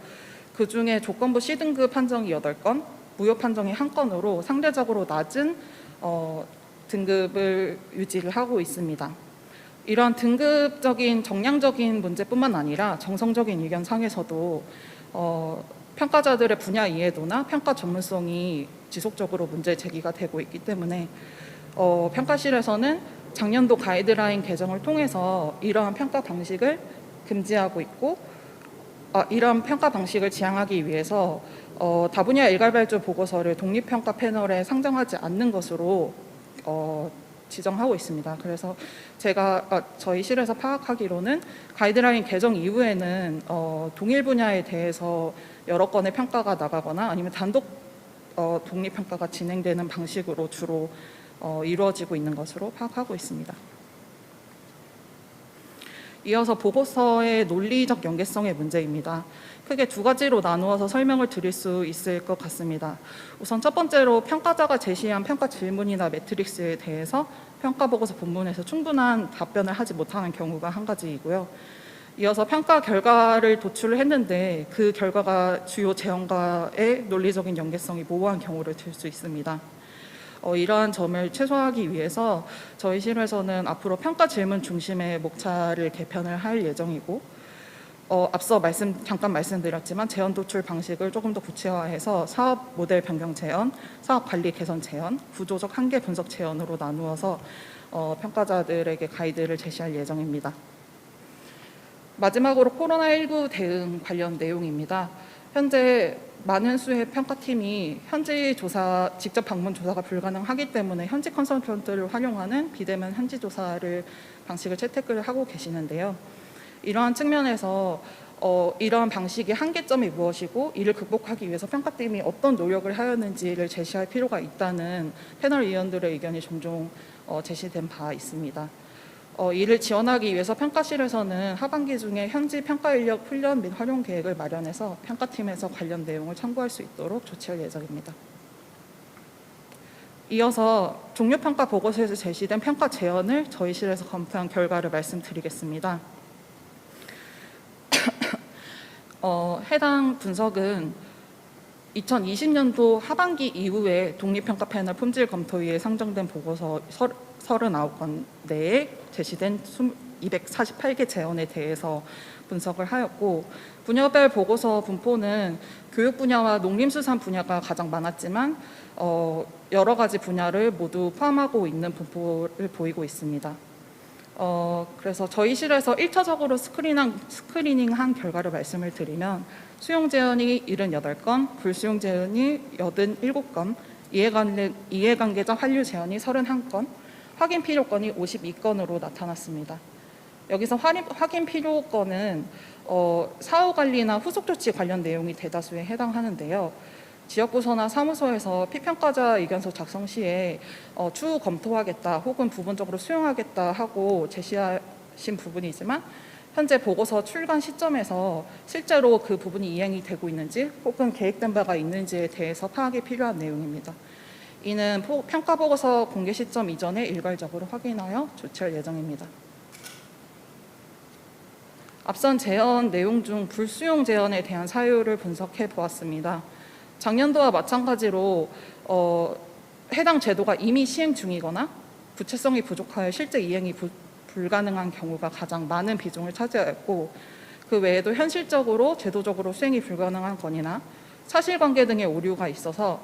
그중에 조건부 C등급 판정이 8건, 무효 판정이 1건으로 상대적으로 낮은 등급을 유지를 하고 있습니다. 이러한 등급적인 정량적인 문제뿐만 아니라 정성적인 의견상에서도 평가자들의 분야 이해도나 평가 전문성이 지속적으로 문제 제기가 되고 있기 때문에 평가실에서는 작년도 가이드라인 개정을 통해서 이러한 평가 방식을 금지하고 있고 이러한 평가 방식을 지향하기 위해서 다분야 일괄발주 보고서를 독립평가 패널에 상정하지 않는 것으로 지정하고 있습니다. 그래서 저희 실에서 파악하기로는 가이드라인 개정 이후에는 동일 분야에 대해서 여러 건의 평가가 나가거나 아니면 단독 독립평가가 진행되는 방식으로 주로 이루어지고 있는 것으로 파악하고 있습니다. 이어서 보고서의 논리적 연계성의 문제입니다. 크게 두 가지로 나누어서 설명을 드릴 수 있을 것 같습니다. 우선 첫 번째로 평가자가 제시한 평가 질문이나 매트릭스에 대해서 평가 보고서 본문에서 충분한 답변을 하지 못하는 경우가 한 가지이고요. 이어서 평가 결과를 도출을 했는데 그 결과가 주요 재원과의 논리적인 연계성이 모호한 경우를 들 수 있습니다. 이러한 점을 최소화하기 위해서 저희 실에서는 앞으로 평가 질문 중심의 목차를 개편을 할 예정이고 앞서 잠깐 말씀드렸지만 재원 도출 방식을 조금 더 구체화해서 사업 모델 변경 재원, 사업 관리 개선 재원, 구조적 한계 분석 재원으로 나누어서 평가자들에게 가이드를 제시할 예정입니다. 마지막으로 코로나19 대응 관련 내용입니다. 현재 많은 수의 평가팀이 현지 조사, 직접 방문 조사가 불가능하기 때문에 현지 컨설턴트를 활용하는 비대면 현지 조사를 방식을 채택을 하고 계시는데요. 이러한 측면에서 이러한 방식의 한계점이 무엇이고 이를 극복하기 위해서 평가팀이 어떤 노력을 하였는지를 제시할 필요가 있다는 패널 위원들의 의견이 종종 제시된 바 있습니다. 이를 지원하기 위해서 평가실에서는 하반기 중에 현지 평가 인력 훈련 및 활용 계획을 마련해서 평가팀에서 관련 내용을 참고할 수 있도록 조치할 예정입니다. 이어서 종료평가 보고서에서 제시된 평가 제언을 저희 실에서 검토한 결과를 말씀드리겠습니다. 해당 분석은 2020년도 하반기 이후에 독립평가 패널 품질 검토위에 상정된 보고서 39건 내에 제시된 248개 제언에 대해서 분석을 하였고, 분야별 보고서 분포는 교육 분야와 농림수산 분야가 가장 많았지만 여러 가지 분야를 모두 포함하고 있는 분포를 보이고 있습니다. 그래서 저희 실에서 1차적으로 스크리닝한 결과를 말씀을 드리면 수용 제언이 78건, 불수용 제언이 87건, 이해관계자 환류 제언이 31건, 확인 필요건이 52건으로 나타났습니다. 여기서 확인 필요건은 사후 관리나 후속 조치 관련 내용이 대다수에 해당하는데요. 지역부서나 사무소에서 피평가자 의견서 작성 시에 추후 검토하겠다 혹은 부분적으로 수용하겠다 하고 제시하신 부분이지만 현재 보고서 출간 시점에서 실제로 그 부분이 이행이 되고 있는지 혹은 계획된 바가 있는지에 대해서 파악이 필요한 내용입니다. 이는 평가보고서 공개 시점 이전에 일괄적으로 확인하여 조치할 예정입니다. 앞선 제언 내용 중 불수용 제언에 대한 사유를 분석해 보았습니다. 작년도와 마찬가지로 해당 제도가 이미 시행 중이거나 구체성이 부족하여 실제 이행이 불가능한 경우가 가장 많은 비중을 차지하였고, 그 외에도 현실적으로 제도적으로 수행이 불가능한 건이나 사실관계 등의 오류가 있어서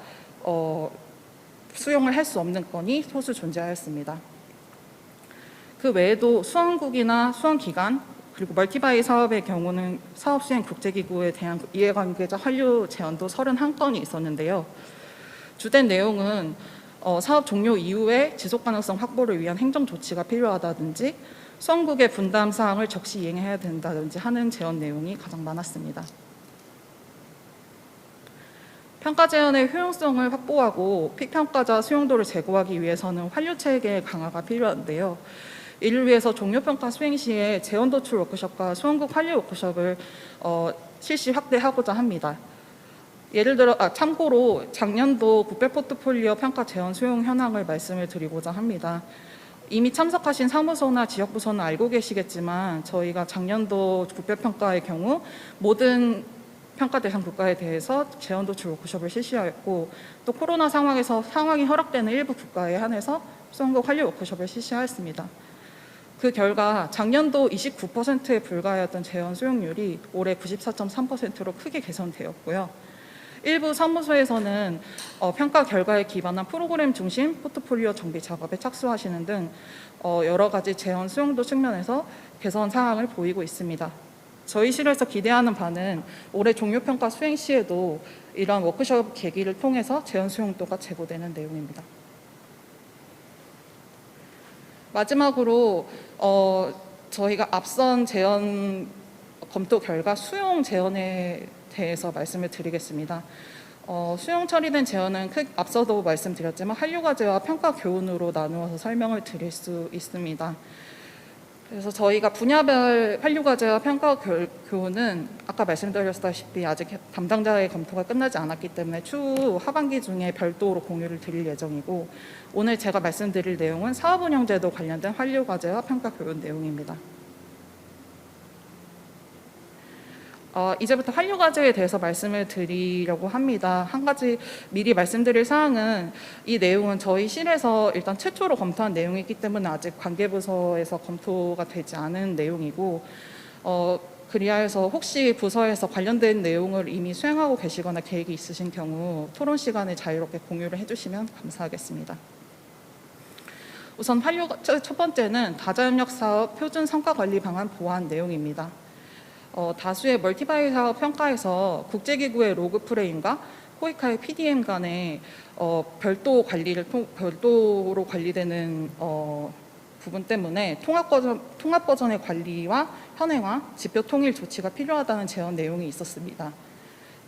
수용을 할 수 없는 건이 소수 존재하였습니다. 그 외에도 수원국이나 수원기관 그리고 멀티바이 사업의 경우는 사업 수행 국제기구에 대한 이해관계자 환류 제언도 31건이 있었는데요. 주된 내용은 사업 종료 이후에 지속가능성 확보를 위한 행정 조치가 필요하다든지 수원국의 분담 사항을 적시 이행해야 된다든지 하는 제언 내용이 가장 많았습니다. 평가 제언의 효용성을 확보하고 픽평가자 수용도를 제고하기 위해서는 환류 체계 강화가 필요한데요. 이를 위해서 종료평가 수행 시에 재원 도출 워크숍과 수원국 환류 워크숍을 실시 확대하고자 합니다. 예를 들어 참고로 작년도 국별 포트폴리오 평가 재원 수용 현황을 말씀을 드리고자 합니다. 이미 참석하신 사무소나 지역부서는 알고 계시겠지만 저희가 작년도 국별평가의 경우 모든 평가 대상 국가에 대해서 재원 도출 워크숍을 실시하였고, 또 코로나 상황에서 상황이 허락되는 일부 국가에 한해서 수원국 환류 워크숍을 실시하였습니다. 그 결과 작년도 29%에 불과하였던 재원 수용률이 올해 94.3%로 크게 개선되었고요. 일부 사무소에서는 평가 결과에 기반한 프로그램 중심 포트폴리오 정비 작업에 착수하시는 등 여러 가지 재원 수용도 측면에서 개선 사항을 보이고 있습니다. 저희 실에서 기대하는 바는 올해 종료평가 수행 시에도 이러한 워크숍 계기를 통해서 재원 수용도가 제고되는 내용입니다. 마지막으로 저희가 앞선 재원 검토 결과 수용 재원에 대해서 말씀을 드리겠습니다. 수용 처리된 재원은 앞서도 말씀드렸지만 한류과제와 평가교훈으로 나누어서 설명을 드릴 수 있습니다. 그래서 저희가 분야별 한류과제와 평가교훈은 아까 말씀드렸다시피 아직 담당자의 검토가 끝나지 않았기 때문에 추후 하반기 중에 별도로 공유를 드릴 예정이고, 오늘 제가 말씀드릴 내용은 사업운영제도 관련된 한류과제와 평가교훈 내용입니다. 이제부터 한류과제에 대해서 말씀을 드리려고 합니다. 한 가지 미리 말씀드릴 사항은 이 내용은 저희 실에서 일단 최초로 검토한 내용이기 때문에 아직 관계부서에서 검토가 되지 않은 내용이고, 그리하여서 혹시 부서에서 관련된 내용을 이미 수행하고 계시거나 계획이 있으신 경우 토론 시간에 자유롭게 공유를 해주시면 감사하겠습니다. 우선 첫 번째는 다자협력 사업 표준 성과관리 방안 보완 내용입니다. 다수의 멀티바이 사업 평가에서 국제기구의 로그 프레임과 코이카의 PDM 간의 별도로 관리되는 부분 때문에 통합 버전의 관리와 현행화, 지표 통일 조치가 필요하다는 제언 내용이 있었습니다.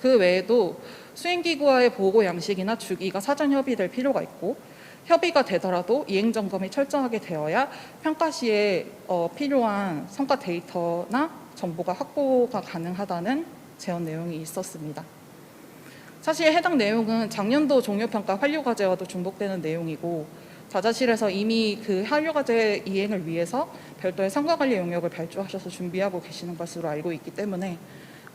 그 외에도 수행기구와의 보고 양식이나 주기가 사전 협의될 필요가 있고, 협의가 되더라도 이행 점검이 철저하게 되어야 평가 시에 필요한 성과 데이터나 정보가 확보가 가능하다는 제언 내용이 있었습니다. 사실 해당 내용은 작년도 종료평가 환류과제와도 중복되는 내용이고, 자자실에서 이미 그 환류과제 이행을 위해서 별도의 성과관리 용역을 발주하셔서 준비하고 계시는 것으로 알고 있기 때문에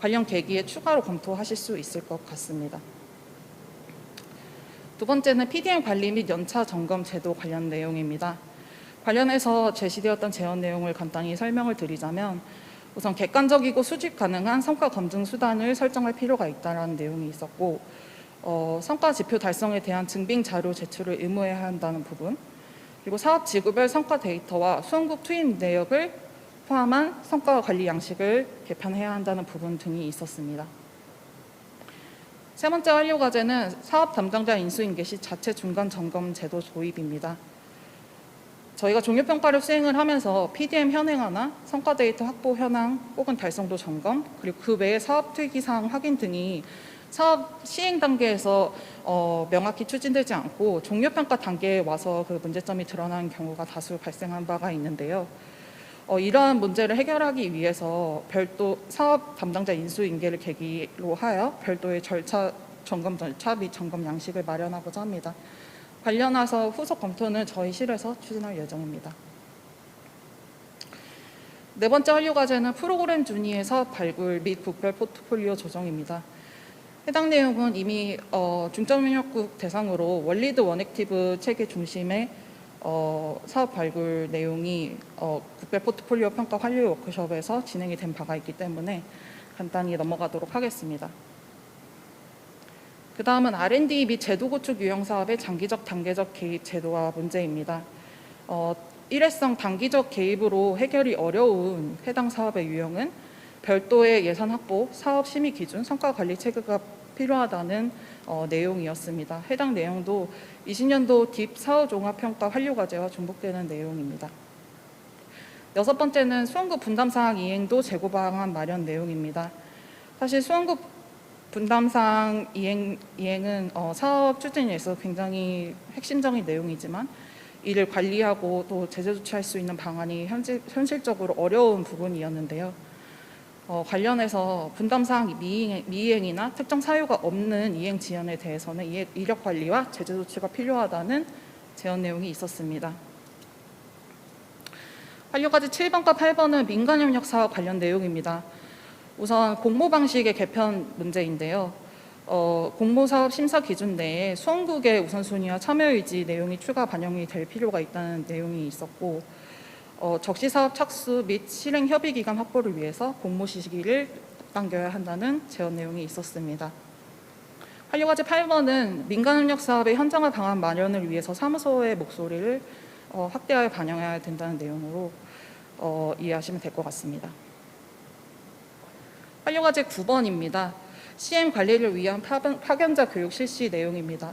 관련 계기에 추가로 검토하실 수 있을 것 같습니다. 두 번째는 PDM 관리 및 연차 점검 제도 관련 내용입니다. 관련해서 제시되었던 제언 내용을 간단히 설명을 드리자면, 우선 객관적이고 수집 가능한 성과 검증 수단을 설정할 필요가 있다는 내용이 있었고, 성과 지표 달성에 대한 증빙 자료 제출을 의무해야 한다는 부분, 그리고 사업 지구별 성과 데이터와 수원국 투입 내역을 포함한 성과 관리 양식을 개편해야 한다는 부분 등이 있었습니다. 세 번째 완료 과제는 사업 담당자 인수인계 시 자체 중간 점검 제도 도입입니다. 저희가 종료평가를 수행을 하면서 PDM 현행화나 성과 데이터 확보 현황 혹은 달성도 점검, 그리고 그 외에 사업 투입 사항 확인 등이 사업 시행 단계에서 명확히 추진되지 않고 종료평가 단계에 와서 그 문제점이 드러나는 경우가 다수 발생한 바가 있는데요. 이러한 문제를 해결하기 위해서 별도 사업 담당자 인수인계를 계기로 하여 별도의 점검 절차 및 점검 양식을 마련하고자 합니다. 관련해서 후속 검토는 저희 실에서 추진할 예정입니다. 네 번째 완료 과제는 프로그램 준위의 사업 발굴 및 국별 포트폴리오 조정입니다. 해당 내용은 이미 중점협력 대상으로 월리드 원액티브 체계 중심의 사업 발굴 내용이 국별 포트폴리오 평가 환류 워크숍에서 진행이 된 바가 있기 때문에 간단히 넘어가도록 하겠습니다. 그 다음은 R&D 및 제도 구축 유형 사업의 장기적 단계적 개입 제도와 문제입니다. 일회성 단기적 개입으로 해결이 어려운 해당 사업의 유형은 별도의 예산 확보, 사업 심의 기준, 성과 관리 체계가 필요하다는 내용이었습니다. 해당 내용도 20년도 딥 사업 종합 평가 환류 과제와 중복되는 내용입니다. 여섯 번째는 수원급 분담 사항 이행도 재고 방안 마련 내용입니다. 사실 수원급 분담 사항 이행은 사업 추진에 있어서 굉장히 핵심적인 내용이지만 이를 관리하고 또 제재 조치할 수 있는 방안이 현실적으로 어려운 부분이었는데요. 관련해서 분담사항 미이행이나 특정 사유가 없는 이행 지연에 대해서는 이력 관리와 제재 조치가 필요하다는 제언 내용이 있었습니다. 완료까지 7번과 8번은 민간협력 사업 관련 내용입니다. 우선 공모 방식의 개편 문제인데요. 공모사업 심사 기준 내에 수원국의 우선순위와 참여의지 내용이 추가 반영이 될 필요가 있다는 내용이 있었고, 적시사업 착수 및 실행 협의 기간 확보를 위해서 공모 시기를 당겨야 한다는 제언 내용이 있었습니다. 완료과제 8번은 민간협력 사업의 현장화 방안 마련을 위해서 사무소의 목소리를 확대하여 반영해야 된다는 내용으로 이해하시면 될 것 같습니다. 완료과제 9번입니다. CM 관리를 위한 파견자 교육 실시 내용입니다.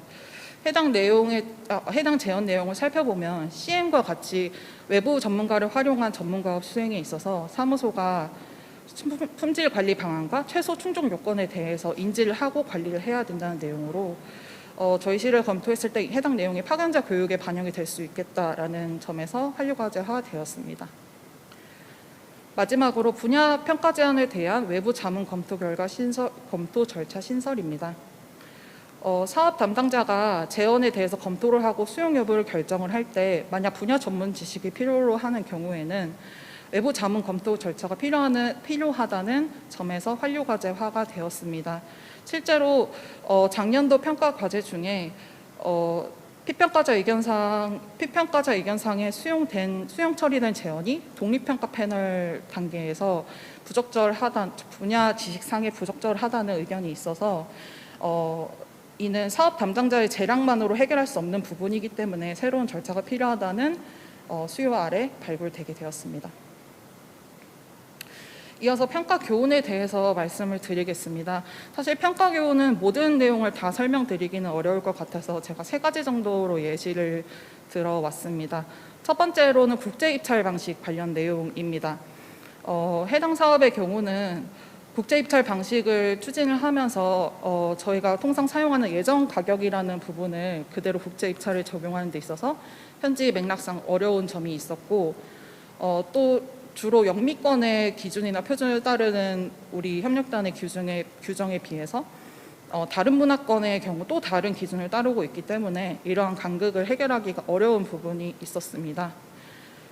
해당 제언 내용을 살펴보면 CM과 같이 외부 전문가를 활용한 전문가업 수행에 있어서 사무소가 품질 관리 방안과 최소 충족 요건에 대해서 인지를 하고 관리를 해야 된다는 내용으로 저희 실을 검토했을 때 해당 내용이 파견자 교육에 반영이 될 수 있겠다라는 점에서 환류과제화 되었습니다. 마지막으로 분야 평가 제안에 대한 외부 자문 검토 결과 검토 절차 신설입니다. 사업 담당자가 제언에 대해서 검토를 하고 수용 여부를 결정을 할 때 만약 분야 전문 지식이 필요로 하는 경우에는 외부 자문 검토 절차가 필요하다는 점에서 환류과제화가 되었습니다. 실제로 작년도 평가 과제 중에 피평가자 의견상에 수용 처리된 제언이 독립평가 패널 단계에서 분야 지식상에 부적절하다는 의견이 있어서 이는 사업 담당자의 재량만으로 해결할 수 없는 부분이기 때문에 새로운 절차가 필요하다는 수요 아래 발굴되게 되었습니다. 이어서 평가 교훈에 대해서 말씀을 드리겠습니다. 사실 평가 교훈은 모든 내용을 다 설명드리기는 어려울 것 같아서 제가 3가지 정도로 예시를 들어왔습니다. 첫 번째로는 국제 입찰 방식 관련 내용입니다. 해당 사업의 경우는 국제 입찰 방식을 추진을 하면서 저희가 통상 사용하는 예정 가격이라는 부분을 그대로 국제 입찰을 적용하는 데 있어서 현지 맥락상 어려운 점이 있었고, 또 주로 영미권의 기준이나 표준을 따르는 우리 협력단의 규정에 비해서 다른 문화권의 경우 또 다른 기준을 따르고 있기 때문에 이러한 간극을 해결하기가 어려운 부분이 있었습니다.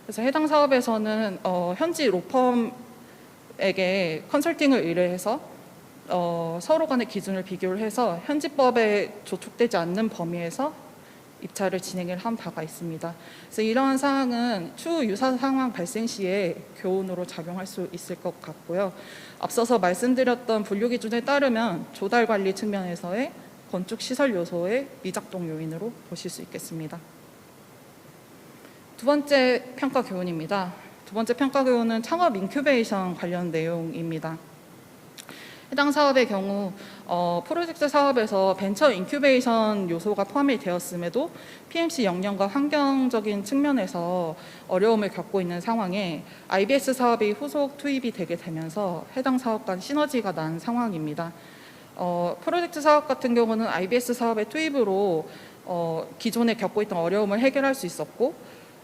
그래서 해당 사업에서는 현지 로펌에게 컨설팅을 의뢰해서 서로 간의 기준을 비교를 해서 현지법에 저촉되지 않는 범위에서 입찰을 진행을 한 바가 있습니다. 그래서 이러한 사항은 추후 유사 상황 발생 시에 교훈으로 작용할 수 있을 것 같고요. 앞서서 말씀드렸던 분류 기준에 따르면 조달 관리 측면에서의 건축 시설 요소의 미작동 요인으로 보실 수 있겠습니다. 두 번째 평가 교훈입니다. 두 번째 평가 교훈은 창업 인큐베이션 관련 내용입니다. 해당 사업의 경우 프로젝트 사업에서 벤처 인큐베이션 요소가 포함이 되었음에도 PMC 역량과 환경적인 측면에서 어려움을 겪고 있는 상황에 IBS 사업이 후속 투입이 되게 되면서 해당 사업 간 시너지가 난 상황입니다. 프로젝트 사업 같은 경우는 IBS 사업의 투입으로 기존에 겪고 있던 어려움을 해결할 수 있었고,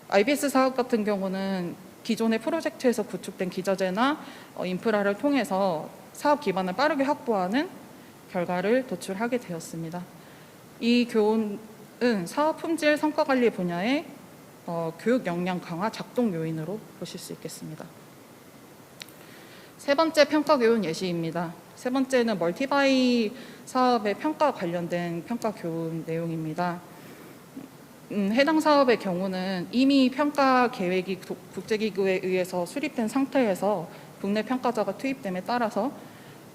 IBS 사업 같은 경우는 기존의 프로젝트에서 구축된 기저제나 인프라를 통해서 사업 기반을 빠르게 확보하는 결과를 도출하게 되었습니다. 이 교훈은 사업 품질 성과 관리 분야의 교육 역량 강화 작동 요인으로 보실 수 있겠습니다. 세 번째 평가 교훈 예시입니다. 세 번째는 멀티바이 사업의 평가 관련된 평가 교훈 내용입니다. 해당 사업의 경우는 이미 평가 계획이 국제기구에 의해서 수립된 상태에서 국내 평가자가 투입됨에 따라서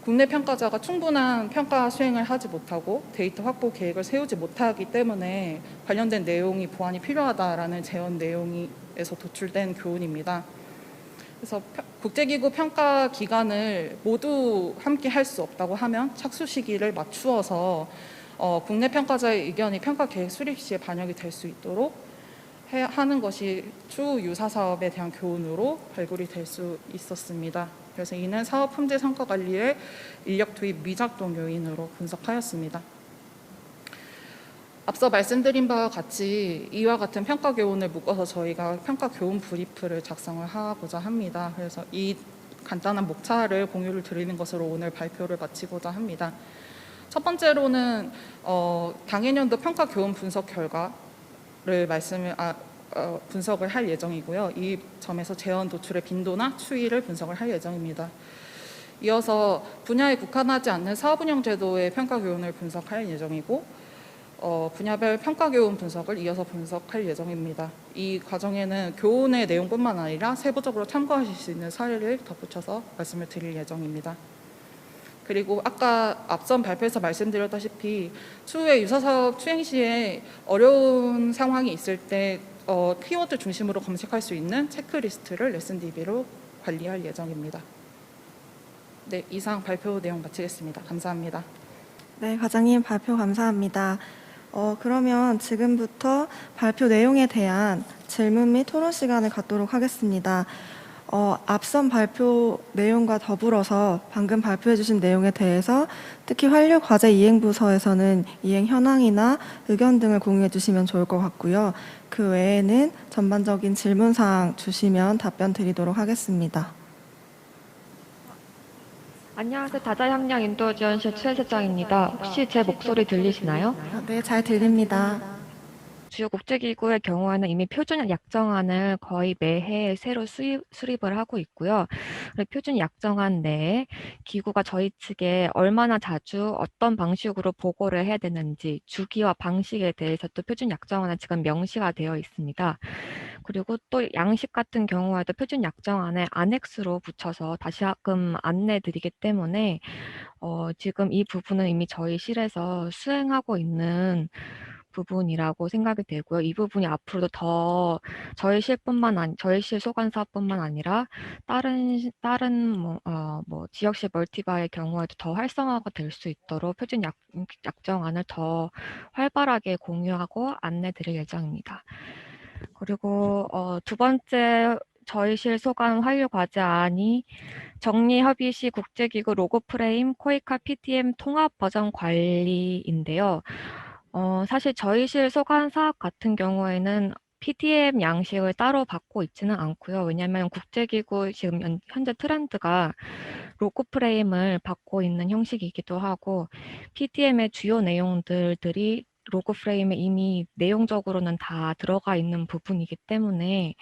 국내 평가자가 충분한 평가 수행을 하지 못하고 데이터 확보 계획을 세우지 못하기 때문에 관련된 내용이 보완이 필요하다라는 제언 내용에서 도출된 교훈입니다. 그래서 국제기구 평가 기간을 모두 함께 할 수 없다고 하면 착수 시기를 맞추어서 국내 평가자의 의견이 평가 계획 수립 시에 반영이 될 수 있도록 하는 것이 추후 유사 사업에 대한 교훈으로 발굴이 될 수 있었습니다. 그래서 이는 사업 품질 성과 관리의 인력 투입 미작동 요인으로 분석하였습니다. 앞서 말씀드린 바와 같이 이와 같은 평가 교훈을 묶어서 저희가 평가 교훈 브리프를 작성을 하고자 합니다. 그래서 이 간단한 목차를 공유를 드리는 것으로 오늘 발표를 마치고자 합니다. 첫 번째로는 당해년도 평가 교훈 분석 결과를 분석을 할 예정이고요. 이 점에서 재원 도출의 빈도나 추이를 분석을 할 예정입니다. 이어서 분야에 국한하지 않는 사업운영 제도의 평가 교훈을 분석할 예정이고, 분야별 평가 교훈 분석을 이어서 분석할 예정입니다. 이 과정에는 교훈의 내용뿐만 아니라 세부적으로 참고하실 수 있는 사례를 덧붙여서 말씀을 드릴 예정입니다. 그리고 아까 앞선 발표에서 말씀드렸다시피 추후에 유사사업 추행 시에 어려운 상황이 있을 때 키워드 중심으로 검색할 수 있는 체크리스트를 레슨DB로 관리할 예정입니다. 네, 이상 발표 내용 마치겠습니다. 감사합니다. 네, 과장님 발표 감사합니다. 그러면 지금부터 발표 내용에 대한 질문 및 토론 시간을 갖도록 하겠습니다. 앞선 발표 내용과 더불어서 방금 발표해 주신 내용에 대해서 특히 환류 과제 이행 부서에서는 이행 현황이나 의견 등을 공유해 주시면 좋을 것 같고요. 그 외에는 전반적인 질문 사항 주시면 답변 드리도록 하겠습니다. 안녕하세요. 다자협력 인도지원실 최세정입니다. 혹시 제 목소리 들리시나요? 네, 잘 들립니다. 주요 국제기구의 경우에는 이미 표준 약정안을 거의 매해 새로 수립을 하고 있고요. 표준 약정안 내에 기구가 저희 측에 얼마나 자주 어떤 방식으로 보고를 해야 되는지 주기와 방식에 대해서 또 표준 약정안에 지금 명시가 되어 있습니다. 그리고 또 양식 같은 경우에도 표준 약정안에 안엑스로 붙여서 다시금 안내 드리기 때문에 지금 이 부분은 이미 저희 실에서 수행하고 있는 부분이라고 생각이 되고요. 이 부분이 앞으로도 더 저희 실 소관사뿐만 아니라 다른 지역시 멀티바의 경우에도 더 활성화가 될 수 있도록 표준 약정안을 더 활발하게 공유하고 안내 드릴 예정입니다. 그리고 두 번째 저희 실 소관 환류 과제안이 정리 협의 시 국제기구 로고 프레임 코이카 PTM 통합 버전 관리인데요. 사실 저희 실 소관 사업 같은 경우에는 PTM 양식을 따로 받고 있지는 않고요. 왜냐하면 국제기구 지금 현재 트렌드가 로고 프레임을 받고 있는 형식이기도 하고 PTM의 주요 내용들이 로고 프레임에 이미 내용적으로는 다 들어가 있는 부분이기 때문에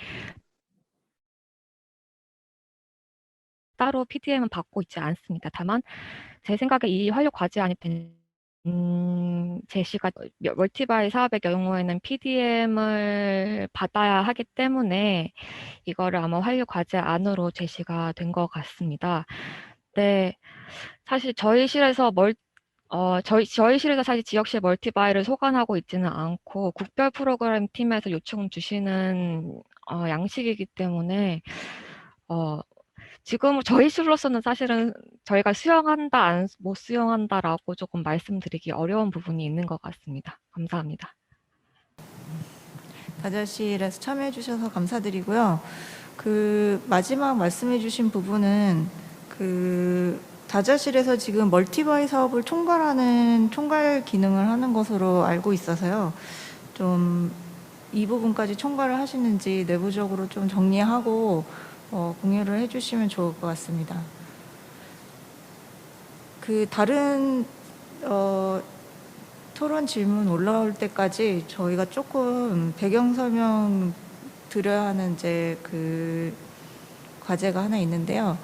따로 PTM은 받고 있지 않습니다. 다만 제 생각에 이 환류 과제안이 제시가 멀티바이 사업의 경우에는 PDM을 받아야 하기 때문에 이거를 아마 환류 과제안으로 제시가 된 것 같습니다. 네, 사실 저희 실에서 저희 실에서 사실 지역실 멀티바이를 소관하고 있지는 않고 국별 프로그램 팀에서 요청 주시는 양식이기 때문에 지금 저희 실로서는 사실은 저희가 수용한다, 못 수용한다라고 조금 말씀드리기 어려운 부분이 있는 것 같습니다. 감사합니다. 다자실에서 참여해 주셔서 감사드리고요. 그 마지막 말씀해 주신 부분은 그 다자실에서 지금 멀티바이 사업을 총괄하는 총괄 기능을 하는 것으로 알고 있어서요. 좀 이 부분까지 총괄을 하시는지 내부적으로 좀 정리하고 공유를 해주시면 좋을 것 같습니다. 그 다른 토론 질문 올라올 때까지 저희가 조금 배경 설명 드려야 하는 이제 그 과제가 하나 있는데요.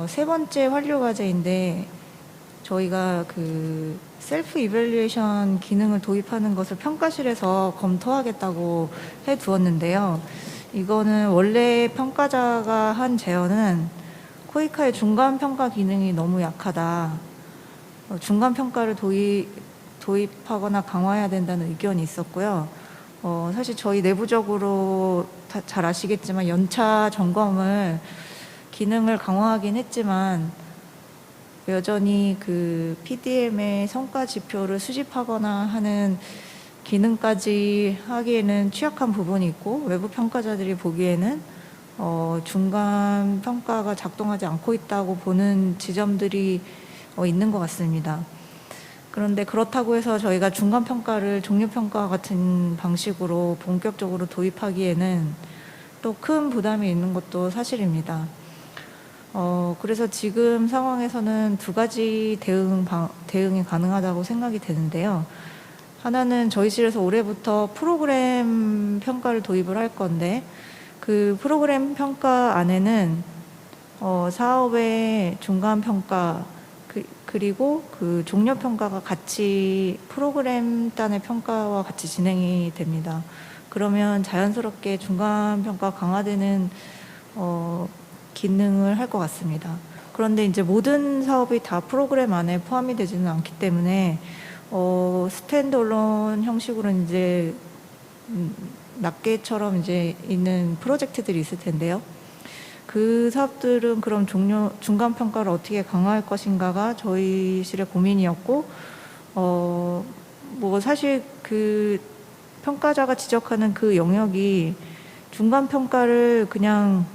세 번째 환류 과제인데 저희가 그 셀프 이밸류에이션 기능을 도입하는 것을 평가실에서 검토하겠다고 해 두었는데요. 이거는 원래 평가자가 한 제언은 코이카의 중간 평가 기능이 너무 약하다. 중간 평가를 도입하거나 강화해야 된다는 의견이 있었고요. 사실 저희 내부적으로 잘 아시겠지만 연차 점검을 기능을 강화하긴 했지만 여전히 그 PDM의 성과 지표를 수집하거나 하는 기능까지 하기에는 취약한 부분이 있고 외부 평가자들이 보기에는 중간 평가가 작동하지 않고 있다고 보는 지점들이 있는 것 같습니다. 그런데 그렇다고 해서 저희가 중간 평가를 종료 평가 같은 방식으로 본격적으로 도입하기에는 또 큰 부담이 있는 것도 사실입니다. 그래서 지금 상황에서는 두 가지 대응이 가능하다고 생각이 되는데요. 하나는 저희 실에서 올해부터 프로그램 평가를 도입을 할 건데 그 프로그램 평가 안에는 사업의 중간 평가 그리고 그 종료 평가가 같이 프로그램 단의 평가와 같이 진행이 됩니다. 그러면 자연스럽게 중간 평가 강화되는 기능을 할 것 같습니다. 그런데 이제 모든 사업이 다 프로그램 안에 포함이 되지는 않기 때문에 스탠드얼론 형식으로 이제 낱개처럼 이제 있는 프로젝트들이 있을 텐데요. 그 사업들은 그럼 중간 평가를 어떻게 강화할 것인가가 저희 실의 고민이었고, 뭐 사실 그 평가자가 지적하는 그 영역이 중간 평가를 그냥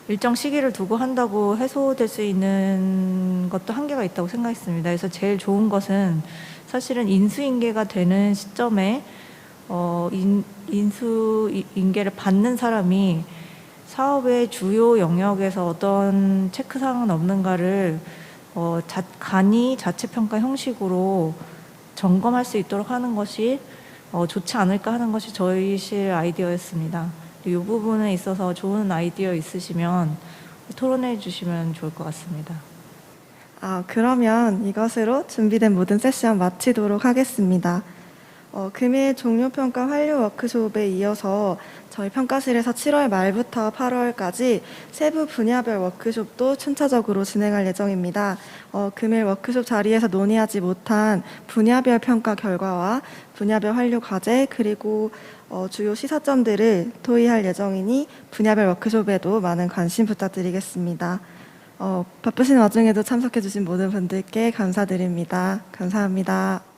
일정 시기를 두고 한다고 해소될 수 있는 것도 한계가 있다고 생각했습니다. 그래서 제일 좋은 것은 사실은 인수인계가 되는 시점에 인수인계를 받는 사람이 사업의 주요 영역에서 어떤 체크사항은 없는가를 간이 자체평가 형식으로 점검할 수 있도록 하는 것이 좋지 않을까 하는 것이 저희 실 아이디어였습니다. 이 부분에 있어서 좋은 아이디어 있으시면 토론해 주시면 좋을 것 같습니다. 그러면 이것으로 준비된 모든 세션 마치도록 하겠습니다. 금일 종료평가 환류 워크숍에 이어서 저희 평가실에서 7월 말부터 8월까지 세부 분야별 워크숍도 순차적으로 진행할 예정입니다. 금일 워크숍 자리에서 논의하지 못한 분야별 평가 결과와 분야별 환류 과제 그리고 주요 시사점들을 토의할 예정이니 분야별 워크숍에도 많은 관심 부탁드리겠습니다. 바쁘신 와중에도 참석해 주신 모든 분들께 감사드립니다. 감사합니다.